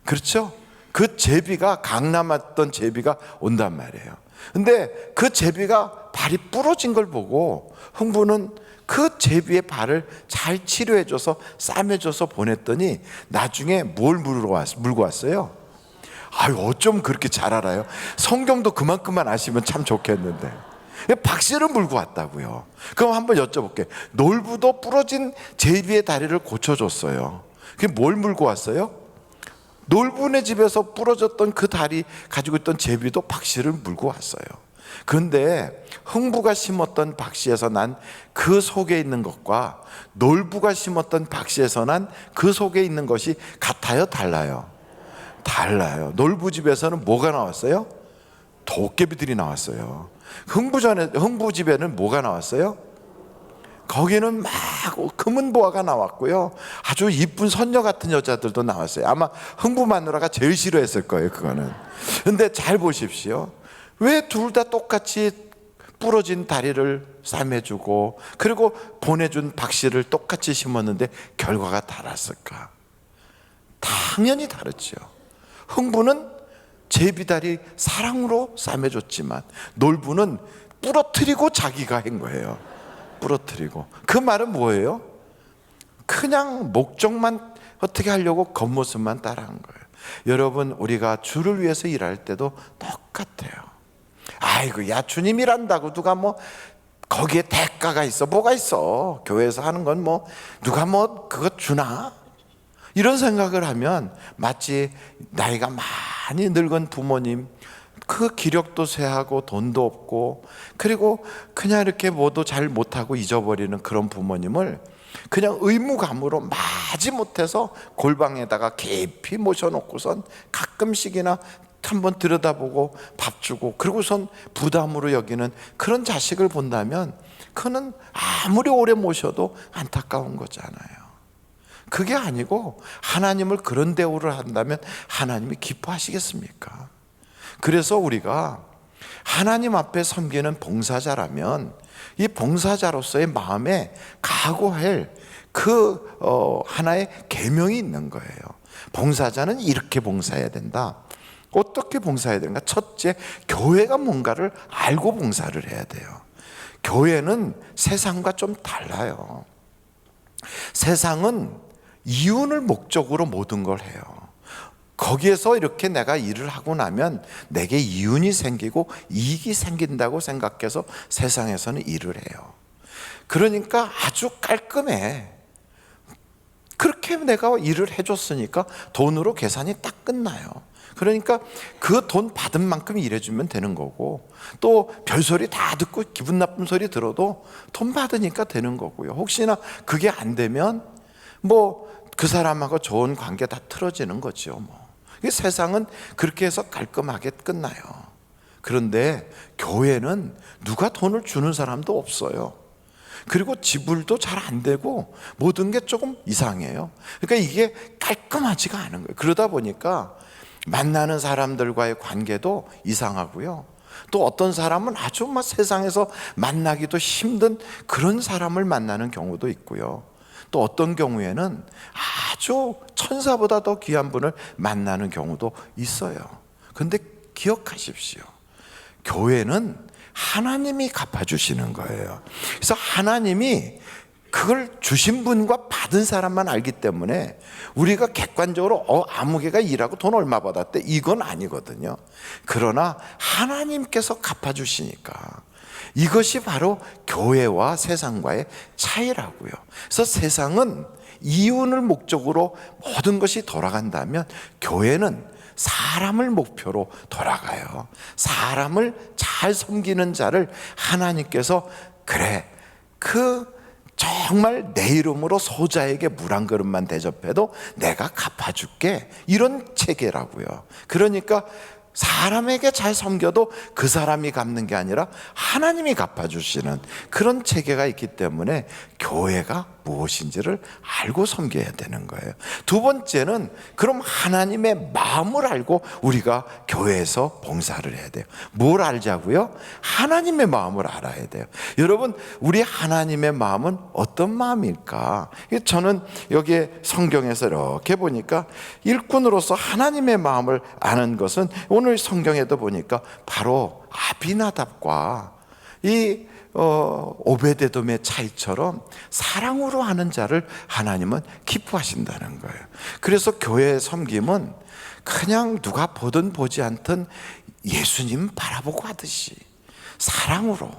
그렇죠? 그 제비가, 강남왔던 제비가 온단 말이에요. 근데 그 제비가 발이 부러진 걸 보고 흥부는 그 제비의 발을 잘 치료해줘서 싸매줘서 보냈더니 나중에 뭘 물고 왔어요? 아유, 어쩜 그렇게 잘 알아요? 성경도 그만큼만 아시면 참 좋겠는데. 박씨를 물고 왔다고요. 그럼 한번 여쭤볼게요. 놀부도 부러진 제비의 다리를 고쳐줬어요. 그게 뭘 물고 왔어요? 놀부네 집에서 부러졌던 그 다리 가지고 있던 제비도 박씨를 물고 왔어요. 그런데 흥부가 심었던 박씨에서 난 그 속에 있는 것과 놀부가 심었던 박씨에서 난 그 속에 있는 것이 같아요? 달라요? 달라요. 놀부 집에서는 뭐가 나왔어요? 도깨비들이 나왔어요. 흥부 집에는 뭐가 나왔어요? 거기는 막 금은보화가 나왔고요. 아주 이쁜 선녀 같은 여자들도 나왔어요. 아마 흥부 마누라가 제일 싫어했을 거예요, 그거는. 근데 잘 보십시오. 왜 둘 다 똑같이 부러진 다리를 싸매주고 그리고 보내준 박씨를 똑같이 심었는데 결과가 달랐을까? 당연히 다르죠. 흥부는 제비다리 사랑으로 싸매줬지만 놀부는 부러뜨리고 자기가 한 거예요. 부러뜨리고. 그 말은 뭐예요? 그냥 목적만 어떻게 하려고 겉모습만 따라한 거예요. 여러분, 우리가 주를 위해서 일할 때도 똑같아요. 아이고, 야, 주님 일한다고 누가 뭐 거기에 대가가 있어? 뭐가 있어? 교회에서 하는 건 뭐 누가 뭐 그거 주나? 이런 생각을 하면 마치 나이가 많이 늙은 부모님, 그 기력도 쇠하고 돈도 없고 그리고 그냥 이렇게 뭐도 잘 못하고 잊어버리는 그런 부모님을 그냥 의무감으로 마지못해서 골방에다가 깊이 모셔놓고선 가끔씩이나 한번 들여다보고 밥 주고 그러고선 부담으로 여기는 그런 자식을 본다면 그는 아무리 오래 모셔도 안타까운 거잖아요. 그게 아니고 하나님을 그런 대우를 한다면 하나님이 기뻐하시겠습니까? 그래서 우리가 하나님 앞에 섬기는 봉사자라면 이 봉사자로서의 마음에 각오할 그 하나의 계명이 있는 거예요. 봉사자는 이렇게 봉사해야 된다. 어떻게 봉사해야 되는가? 첫째, 교회가 뭔가를 알고 봉사를 해야 돼요. 교회는 세상과 좀 달라요. 세상은 이윤을 목적으로 모든 걸 해요. 거기에서 이렇게 내가 일을 하고 나면 내게 이윤이 생기고 이익이 생긴다고 생각해서 세상에서는 일을 해요. 그러니까 아주 깔끔해. 그렇게 내가 일을 해줬으니까 돈으로 계산이 딱 끝나요. 그러니까 그 돈 받은 만큼 일해주면 되는 거고 또 별소리 다 듣고 기분 나쁜 소리 들어도 돈 받으니까 되는 거고요. 혹시나 그게 안 되면 뭐 그 사람하고 좋은 관계 다 틀어지는 거죠. 뭐 세상은 그렇게 해서 깔끔하게 끝나요. 그런데 교회는 누가 돈을 주는 사람도 없어요. 그리고 지불도 잘 안 되고 모든 게 조금 이상해요. 그러니까 이게 깔끔하지가 않은 거예요. 그러다 보니까 만나는 사람들과의 관계도 이상하고요. 또 어떤 사람은 아주 막 세상에서 만나기도 힘든 그런 사람을 만나는 경우도 있고요. 또 어떤 경우에는 아주 천사보다 더 귀한 분을 만나는 경우도 있어요. 그런데 기억하십시오. 교회는 하나님이 갚아주시는 거예요. 그래서 하나님이 그걸 주신 분과 받은 사람만 알기 때문에 우리가 객관적으로 아무개가 일하고 돈 얼마 받았대 이건 아니거든요. 그러나 하나님께서 갚아주시니까 이것이 바로 교회와 세상과의 차이라고요. 그래서 세상은 이윤을 목적으로 모든 것이 돌아간다면 교회는 사람을 목표로 돌아가요. 사람을 잘 섬기는 자를 하나님께서 그래 정말 내 이름으로 소자에게 물 한 그릇만 대접해도 내가 갚아줄게 이런 체계라고요. 그러니까 사람에게 잘 섬겨도 그 사람이 갚는 게 아니라 하나님이 갚아주시는 그런 체계가 있기 때문에 교회가 무엇인지를 알고 섬겨야 되는 거예요. 두 번째는 그럼 하나님의 마음을 알고 우리가 교회에서 봉사를 해야 돼요. 뭘 알자고요? 하나님의 마음을 알아야 돼요. 여러분, 우리 하나님의 마음은 어떤 마음일까? 저는 여기에 성경에서 이렇게 보니까 일꾼으로서 하나님의 마음을 아는 것은 오늘 성경에도 보니까 바로 아비나답과 이 오베데돔의 차이처럼 사랑으로 하는 자를 하나님은 기뻐하신다는 거예요. 그래서 교회의 섬김은 그냥 누가 보든 보지 않든 예수님 바라보고 하듯이 사랑으로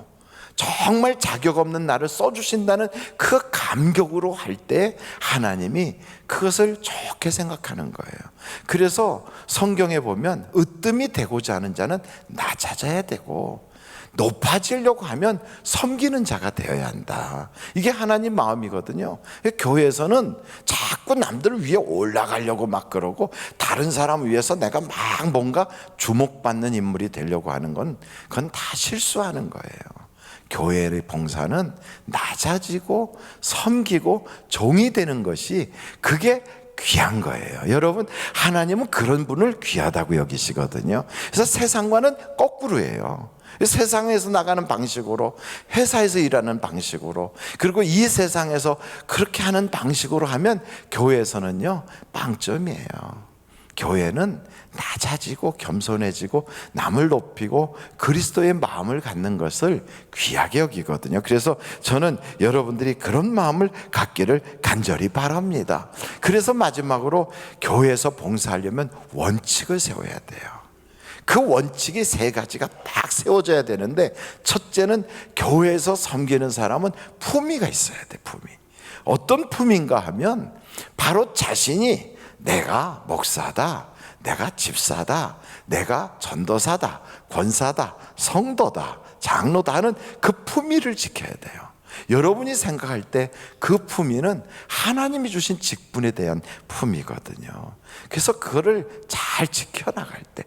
정말 자격 없는 나를 써주신다는 그 감격으로 할 때 하나님이 그것을 좋게 생각하는 거예요. 그래서 성경에 보면 으뜸이 되고자 하는 자는 낮아져야 되고 높아지려고 하면 섬기는 자가 되어야 한다. 이게 하나님 마음이거든요. 교회에서는 자꾸 남들 위에 올라가려고 막 그러고 다른 사람 위해서 내가 막 뭔가 주목받는 인물이 되려고 하는 그건 다 실수하는 거예요. 교회의 봉사는 낮아지고 섬기고 종이 되는 것이 그게 귀한 거예요. 여러분, 하나님은 그런 분을 귀하다고 여기시거든요. 그래서 세상과는 거꾸로예요. 세상에서 나가는 방식으로, 회사에서 일하는 방식으로, 그리고 이 세상에서 그렇게 하는 방식으로 하면 교회에서는요 빵점이에요. 교회는 낮아지고 겸손해지고 남을 높이고 그리스도의 마음을 갖는 것을 귀하게 여기거든요. 그래서 저는 여러분들이 그런 마음을 갖기를 간절히 바랍니다. 그래서 마지막으로 교회에서 봉사하려면 원칙을 세워야 돼요. 그 원칙이 세 가지가 딱 세워져야 되는데, 첫째는 교회에서 섬기는 사람은 품위가 있어야 돼. 품위. 어떤 품위인가 하면 바로 자신이 내가 목사다, 내가 집사다, 내가 전도사다, 권사다, 성도다, 장로다 하는 그 품위를 지켜야 돼요. 여러분이 생각할 때 그 품위는 하나님이 주신 직분에 대한 품위거든요. 그래서 그거를 잘 지켜나갈 때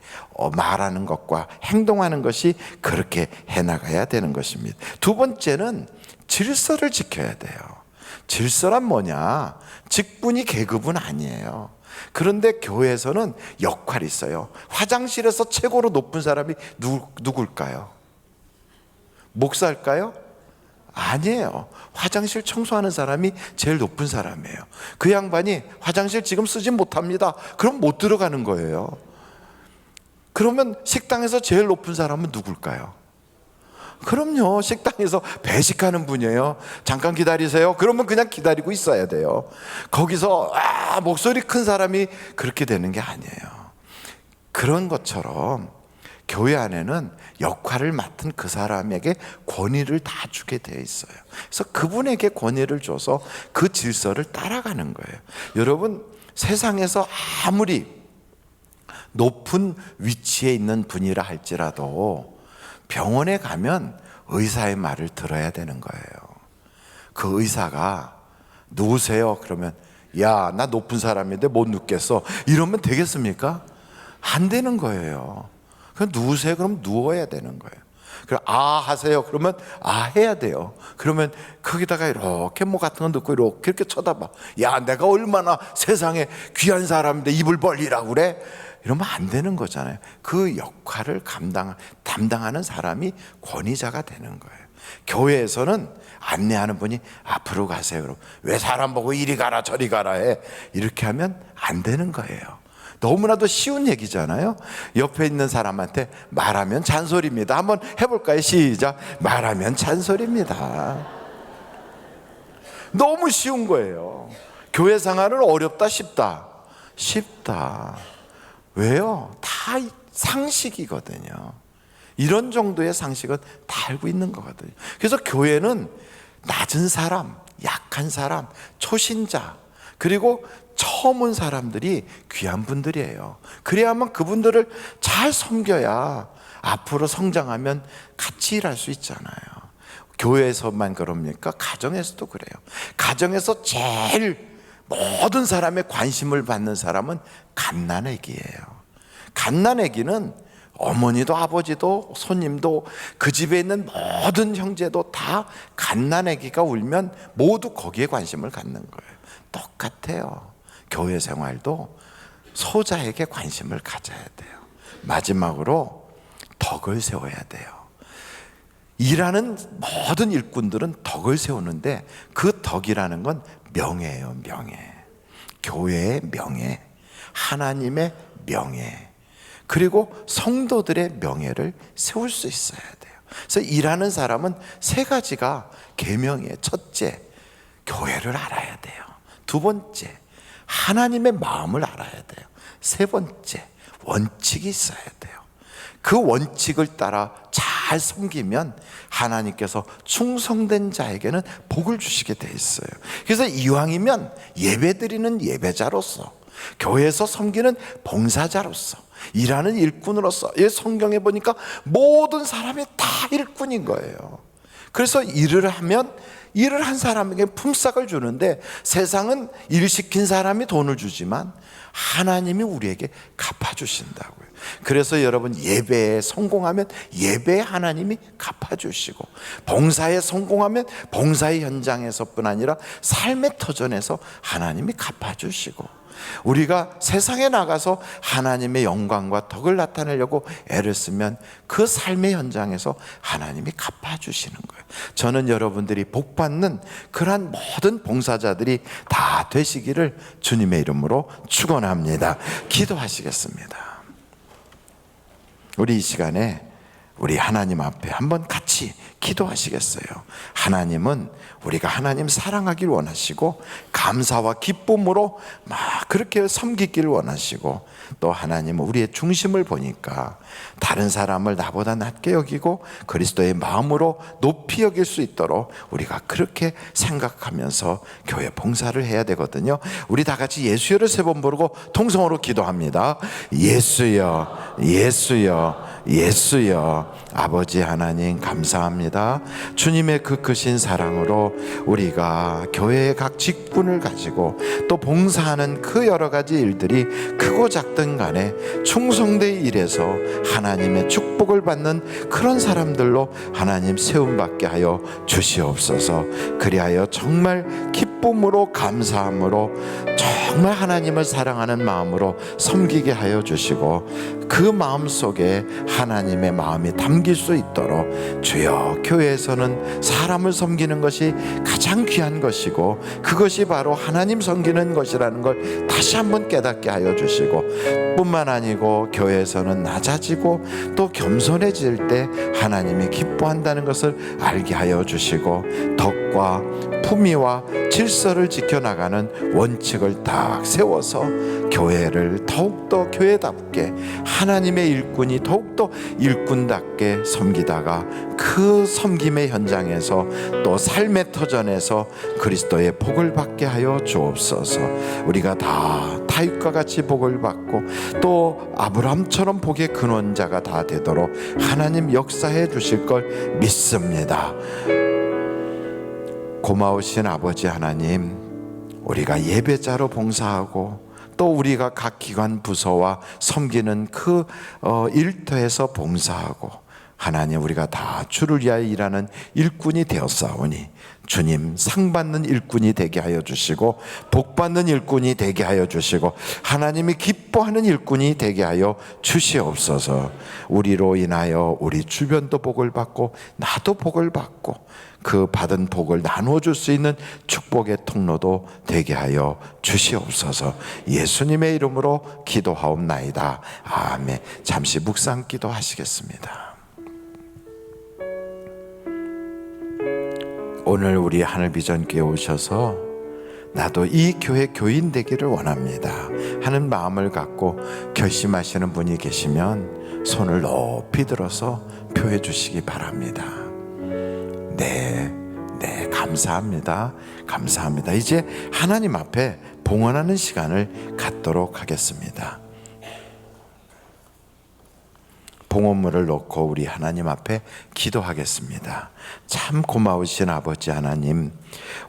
말하는 것과 행동하는 것이 그렇게 해나가야 되는 것입니다. 두 번째는 질서를 지켜야 돼요. 질서란 뭐냐? 직분이 계급은 아니에요. 그런데 교회에서는 역할이 있어요. 화장실에서 최고로 높은 사람이 누굴까요? 목사일까요? 아니에요. 화장실 청소하는 사람이 제일 높은 사람이에요. 그 양반이 화장실 지금 쓰지 못합니다. 그럼 못 들어가는 거예요. 그러면 식당에서 제일 높은 사람은 누굴까요? 그럼요, 식당에서 배식하는 분이에요. 잠깐 기다리세요. 그러면 그냥 기다리고 있어야 돼요. 거기서 목소리 큰 사람이 그렇게 되는 게 아니에요. 그런 것처럼 교회 안에는 역할을 맡은 그 사람에게 권위를 다 주게 되어 있어요. 그래서 그분에게 권위를 줘서 그 질서를 따라가는 거예요. 여러분, 세상에서 아무리 높은 위치에 있는 분이라 할지라도 병원에 가면 의사의 말을 들어야 되는 거예요. 그 의사가 누우세요? 그러면 야, 나 높은 사람인데 못 눕겠어. 이러면 되겠습니까? 안 되는 거예요. 그럼 누우세요? 그럼 누워야 되는 거예요. 그럼 하세요? 그러면 해야 돼요. 그러면 거기다가 이렇게 뭐 같은 거 넣고 이렇게 쳐다봐. 야, 내가 얼마나 세상에 귀한 사람인데 입을 벌리라고 그래? 이러면 안 되는 거잖아요. 그 역할을 감당할 다 담당하는 사람이 권위자가 되는 거예요. 교회에서는 안내하는 분이 앞으로 가세요. 그럼 왜 사람 보고 이리 가라 저리 가라 해? 이렇게 하면 안 되는 거예요. 너무나도 쉬운 얘기잖아요. 옆에 있는 사람한테 말하면 잔소리입니다. 한번 해볼까요? 시작. 말하면 잔소리입니다. 너무 쉬운 거예요. 교회 생활은 어렵다 쉽다? 쉽다. 왜요? 다 상식이거든요. 이런 정도의 상식은 다 알고 있는 거거든요. 그래서 교회는 낮은 사람, 약한 사람, 초신자, 그리고 처음 온 사람들이 귀한 분들이에요. 그래야만 그분들을 잘 섬겨야 앞으로 성장하면 같이 일할 수 있잖아요. 교회에서만 그럽니까? 가정에서도 그래요. 가정에서 제일 모든 사람의 관심을 받는 사람은 갓난아기예요. 갓난아기는 어머니도 아버지도 손님도 그 집에 있는 모든 형제도 다 갓난아기가 울면 모두 거기에 관심을 갖는 거예요. 똑같아요. 교회 생활도 소자에게 관심을 가져야 돼요. 마지막으로 덕을 세워야 돼요. 일하는 모든 일꾼들은 덕을 세우는데 그 덕이라는 건 명예예요. 명예. 교회의 명예, 하나님의 명예, 그리고 성도들의 명예를 세울 수 있어야 돼요. 그래서 일하는 사람은 세 가지가 계명이에요. 첫째, 교회를 알아야 돼요. 두 번째, 하나님의 마음을 알아야 돼요. 세 번째, 원칙이 있어야 돼요. 그 원칙을 따라 잘 섬기면 하나님께서 충성된 자에게는 복을 주시게 돼 있어요. 그래서 이왕이면 예배드리는 예배자로서, 교회에서 섬기는 봉사자로서, 일하는 일꾼으로서, 성경에 보니까 모든 사람이 다 일꾼인 거예요. 그래서 일을 하면 일을 한 사람에게 품삯을 주는데, 세상은 일 시킨 사람이 돈을 주지만 하나님이 우리에게 갚아주신다고요. 그래서 여러분, 예배에 성공하면 예배에 하나님이 갚아주시고, 봉사에 성공하면 봉사의 현장에서뿐 아니라 삶의 터전에서 하나님이 갚아주시고, 우리가 세상에 나가서 하나님의 영광과 덕을 나타내려고 애를 쓰면 그 삶의 현장에서 하나님이 갚아주시는 거예요. 저는 여러분들이 복받는 그러한 모든 봉사자들이 다 되시기를 주님의 이름으로 축원합니다. 기도하시겠습니다. 우리 이 시간에 우리 하나님 앞에 한번 같이 기도하시겠어요? 하나님은 우리가 하나님 사랑하길 원하시고, 감사와 기쁨으로 막 그렇게 섬기길 원하시고, 또 하나님은 우리의 중심을 보니까 다른 사람을 나보다 낮게 여기고 그리스도의 마음으로 높이 여길 수 있도록 우리가 그렇게 생각하면서 교회 봉사를 해야 되거든요. 우리 다 같이 예수여를 세 번 부르고 통성으로 기도합니다. 예수여, 예수여, 예수여. 아버지 하나님 감사합니다. 주님의 그 크신 사랑으로 우리가 교회의 각 직분을 가지고 또 봉사하는 그 여러 가지 일들이 크고 작든 간에 충성되이 일해서 하나님의 축복을 받는 그런 사람들로 하나님 세움받게 하여 주시옵소서. 그리하여 정말 기쁨으로, 감사함으로, 정말 하나님을 사랑하는 마음으로 섬기게 하여 주시고, 그 마음 속에 하나님의 마음이 담길 수 있도록, 주여, 교회에서는 사람을 섬기는 것이 가장 귀한 것이고 그것이 바로 하나님 섬기는 것이라는 걸 다시 한번 깨닫게 하여 주시고, 뿐만 아니고 교회에서는 낮아지고 또 겸손해질 때 하나님이 기뻐한다는 것을 알게 하여 주시고, 덕과 품위와 질서를 지켜나가는 원칙을 딱 세워서 교회를 더욱더 교회답게, 하나님의 일꾼이 더욱더 일꾼답게 섬기다가 그 섬김의 현장에서 또 삶의 터전에서 그리스도의 복을 받게 하여 주옵소서. 우리가 다 다윗과 같이 복을 받고 또 아브라함처럼 복의 근원자가 다 되도록 하나님 역사해 주실 걸 믿습니다. 고마우신 아버지 하나님, 우리가 예배자로 봉사하고 또 우리가 각 기관 부서와 섬기는 그 일터에서 봉사하고, 하나님, 우리가 다 주를 위하여 일하는 일꾼이 되었사오니 주님, 상 받는 일꾼이 되게 하여 주시고 복 받는 일꾼이 되게 하여 주시고 하나님이 기뻐하는 일꾼이 되게 하여 주시옵소서. 우리로 인하여 우리 주변도 복을 받고 나도 복을 받고 그 받은 복을 나누어 줄 수 있는 축복의 통로도 되게 하여 주시옵소서. 예수님의 이름으로 기도하옵나이다. 아멘. 잠시 묵상 기도하시겠습니다. 오늘 우리 하늘비전교회 오셔서 나도 이 교회 교인 되기를 원합니다 하는 마음을 갖고 결심하시는 분이 계시면 손을 높이 들어서 표해 주시기 바랍니다. 네, 감사합니다. 감사합니다. 이제 하나님 앞에 봉헌하는 시간을 갖도록 하겠습니다. 봉헌물을 놓고 우리 하나님 앞에 기도하겠습니다. 참 고마우신 아버지 하나님,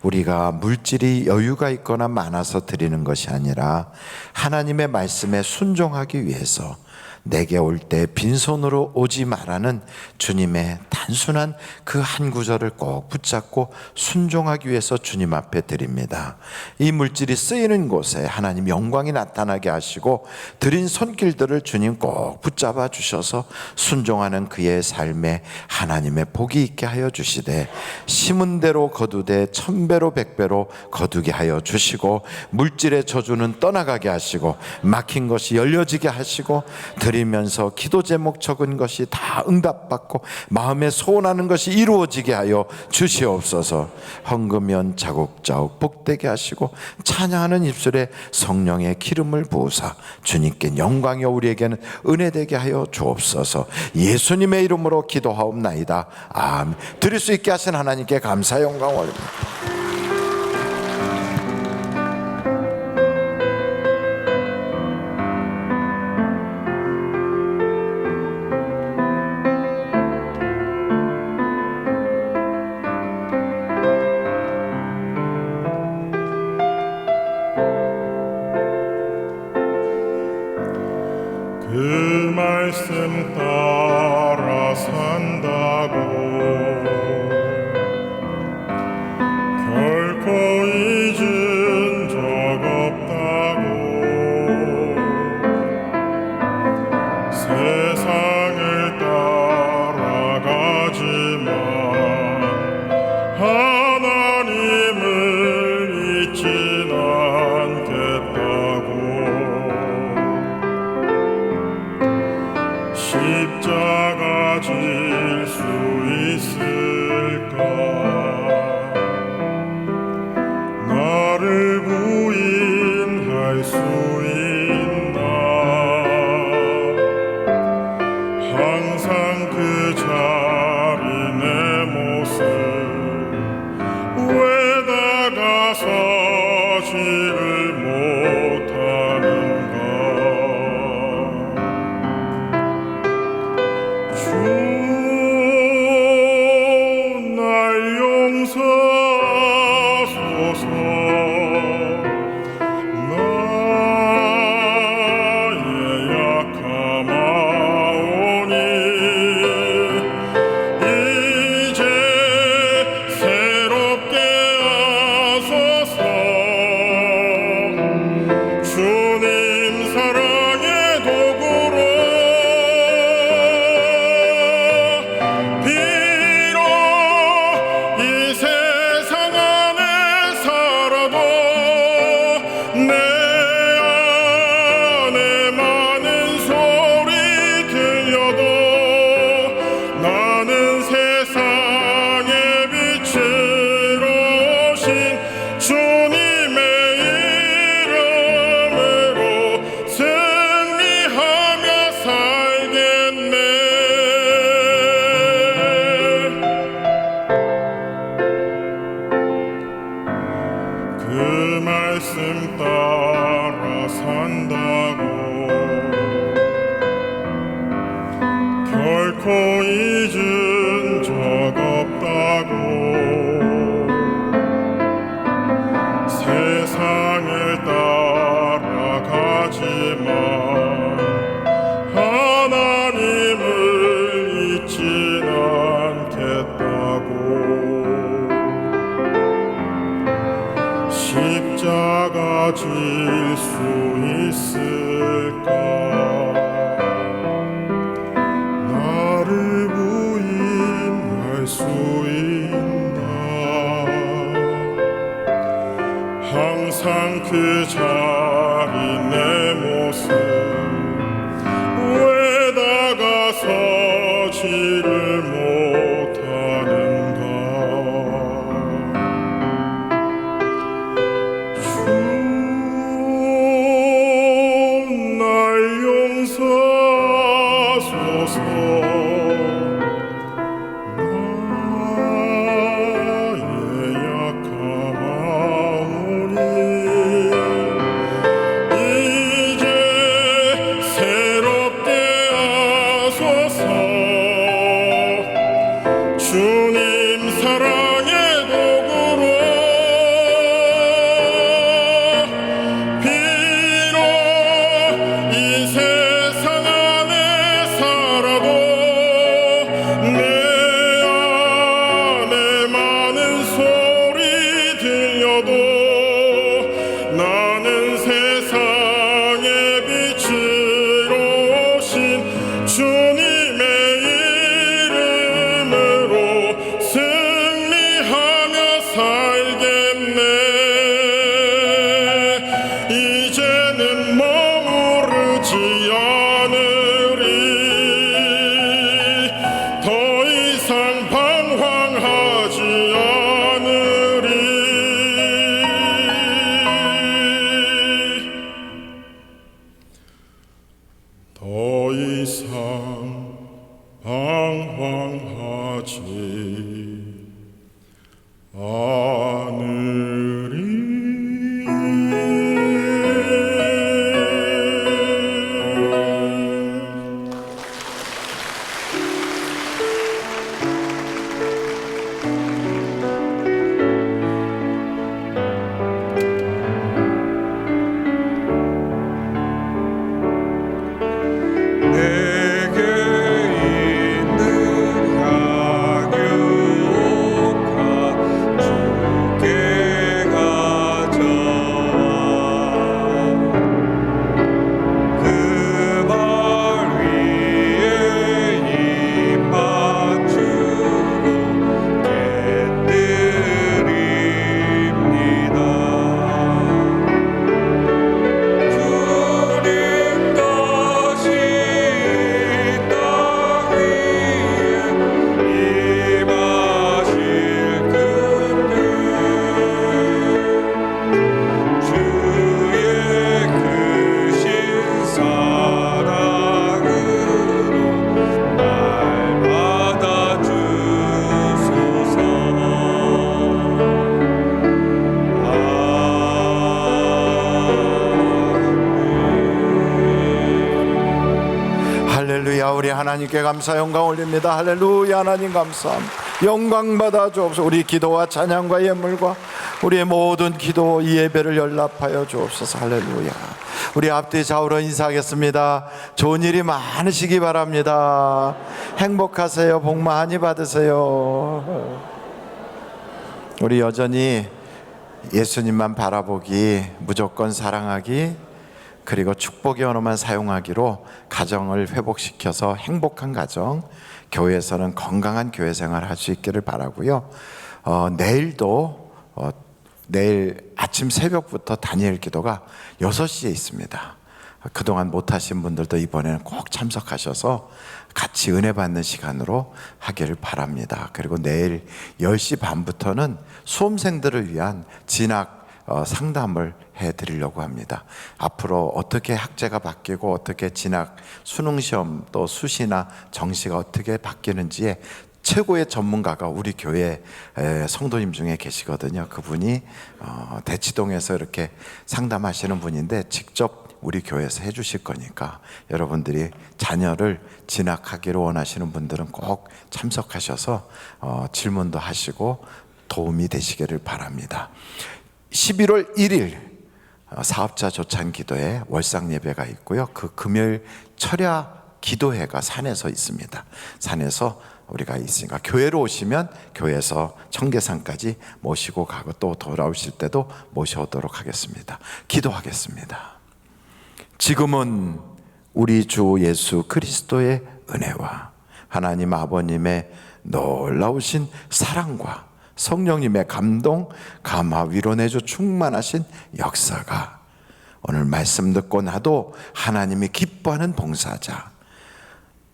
우리가 물질이 여유가 있거나 많아서 드리는 것이 아니라 하나님의 말씀에 순종하기 위해서 내게 올 때 빈손으로 오지 말라는 주님의 단순한 그 한 구절을 꼭 붙잡고 순종하기 위해서 주님 앞에 드립니다. 이 물질이 쓰이는 곳에 하나님 영광이 나타나게 하시고 드린 손길들을 주님 꼭 붙잡아 주셔서 순종하는 그의 삶에 하나님의 복이 있게 하여 주시되 심은 대로 거두되 1000배로 100배로 거두게 하여 주시고 물질의 저주는 떠나가게 하시고 막힌 것이 열려지게 하시고 드리면서 기도 제목 적은 것이 다 응답받고 마음에 소원하는 것이 이루어지게 하여 주시옵소서. 헌금연 자국자국 복되게 하시고 찬양하는 입술에 성령의 기름을 부으사 주님께 영광이요 우리에게는 은혜되게 하여 주옵소서. 예수님의 이름으로 기도하옵나이다. 아멘. 드릴 수 있게 하신 하나님께 감사 영광 올립니다. 그 말씀 따라 산다고 결코 잊은 적 없다고 세상을 따라가지만 하나님을 잊진 않겠다고 십자가 질 수 있을까? 나를 부인할 수 있나? 항상 그 자리 내 모습 왜 다가서지를 못하는가? 주 날 용서하소서. 나의 약함하오니 이제 새롭게 하소서. 주님 사랑의 도구로 비록 이 세상 안에 살아도 내 안에 많은 소리 들려도 나는 세상의 빛으로 오신 주님의 이름으로 승리하며 살겠네. 그 말씀 따라 산다고 결코 잊은 적 없다고 세상을 따라가지만 하나님을 잊지 수 있을까? 나를 부인할 수 있나? 항상 그 자리 내 모습 왜 다가서지를 못하는가? 주 날 용서하소서. 나의 약한 마음이 이제 새롭게 하소서. 주님 사랑의 도구로 비록 이 세상 안에 살아도 내 안에 많은 소리 들려도 나는 세상의 빛으로 오신 주님의 이름으로 승리하며 살겠네. 이제는 머무르지 않으리. 더 이상 방황하지 않으리. 더 이상 방황하지 않으리. 내게 있는 향유가 주께 가져와 그 발 위에 입 맞추고 깨뜨립니다. 주님 다시 땅 위에 임하실 그때 주의 크신 사랑으로 날 받아주소서. 할렐루야. 우리 하나님께 감사 영광 올립니다. 할렐루야. 하나님 감사합니다. 영광 받아 주옵소서. 우리 기도와 찬양과 예물과 우리의 모든 기도 이 예배를 연락하여 주옵소서. 할렐루야. 우리 앞뒤 좌우로 인사하겠습니다. 좋은 일이 많으시기 바랍니다. 행복하세요. 복 많이 받으세요. 우리 여전히 예수님만 바라보기, 무조건 사랑하기, 그리고 축복의 언어만 사용하기로 가정을 회복시켜서 행복한 가정, 교회에서는 건강한 교회 생활 할 수 있기를 바라고요. 내일도 내일 아침 새벽부터 다니엘 기도가 6시에 있습니다. 그동안 못하신 분들도 이번에는 꼭 참석하셔서 같이 은혜 받는 시간으로 하기를 바랍니다. 그리고 내일 10시 반부터는 수험생들을 위한 진학 상담을 해드리려고 합니다. 앞으로 어떻게 학제가 바뀌고 어떻게 진학 수능시험 또 수시나 정시가 어떻게 바뀌는지에 최고의 전문가가 우리 교회 성도님 중에 계시거든요. 그분이 대치동에서 이렇게 상담하시는 분인데 직접 우리 교회에서 해주실 거니까 여러분들이 자녀를 진학하기를 원하시는 분들은 꼭 참석하셔서 질문도 하시고 도움이 되시기를 바랍니다. 11월 1일 사업자 조찬 기도회 월상 예배가 있고요. 그 금요일 철야 기도회가 산에서 있습니다. 산에서 우리가 있으니까 교회로 오시면 교회에서 청계산까지 모시고 가고 또 돌아오실 때도 모셔오도록 하겠습니다. 기도하겠습니다. 지금은 우리 주 예수 그리스도의 은혜와 하나님 아버님의 놀라우신 사랑과 성령님의 감동, 감화, 위로내줘 충만하신 역사가 오늘 말씀 듣고 나도 하나님이 기뻐하는 봉사자,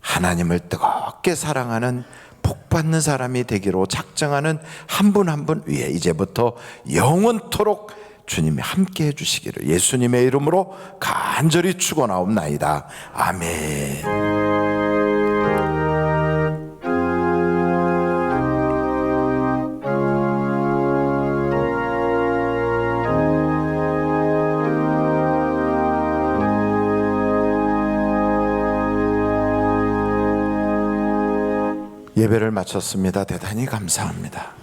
하나님을 뜨겁게 사랑하는 복받는 사람이 되기로 작정하는 한 분 한 분 위에 이제부터 영원토록 주님이 함께 해주시기를 예수님의 이름으로 간절히 축원하옵나이다. 아멘. 예배를 마쳤습니다. 대단히 감사합니다.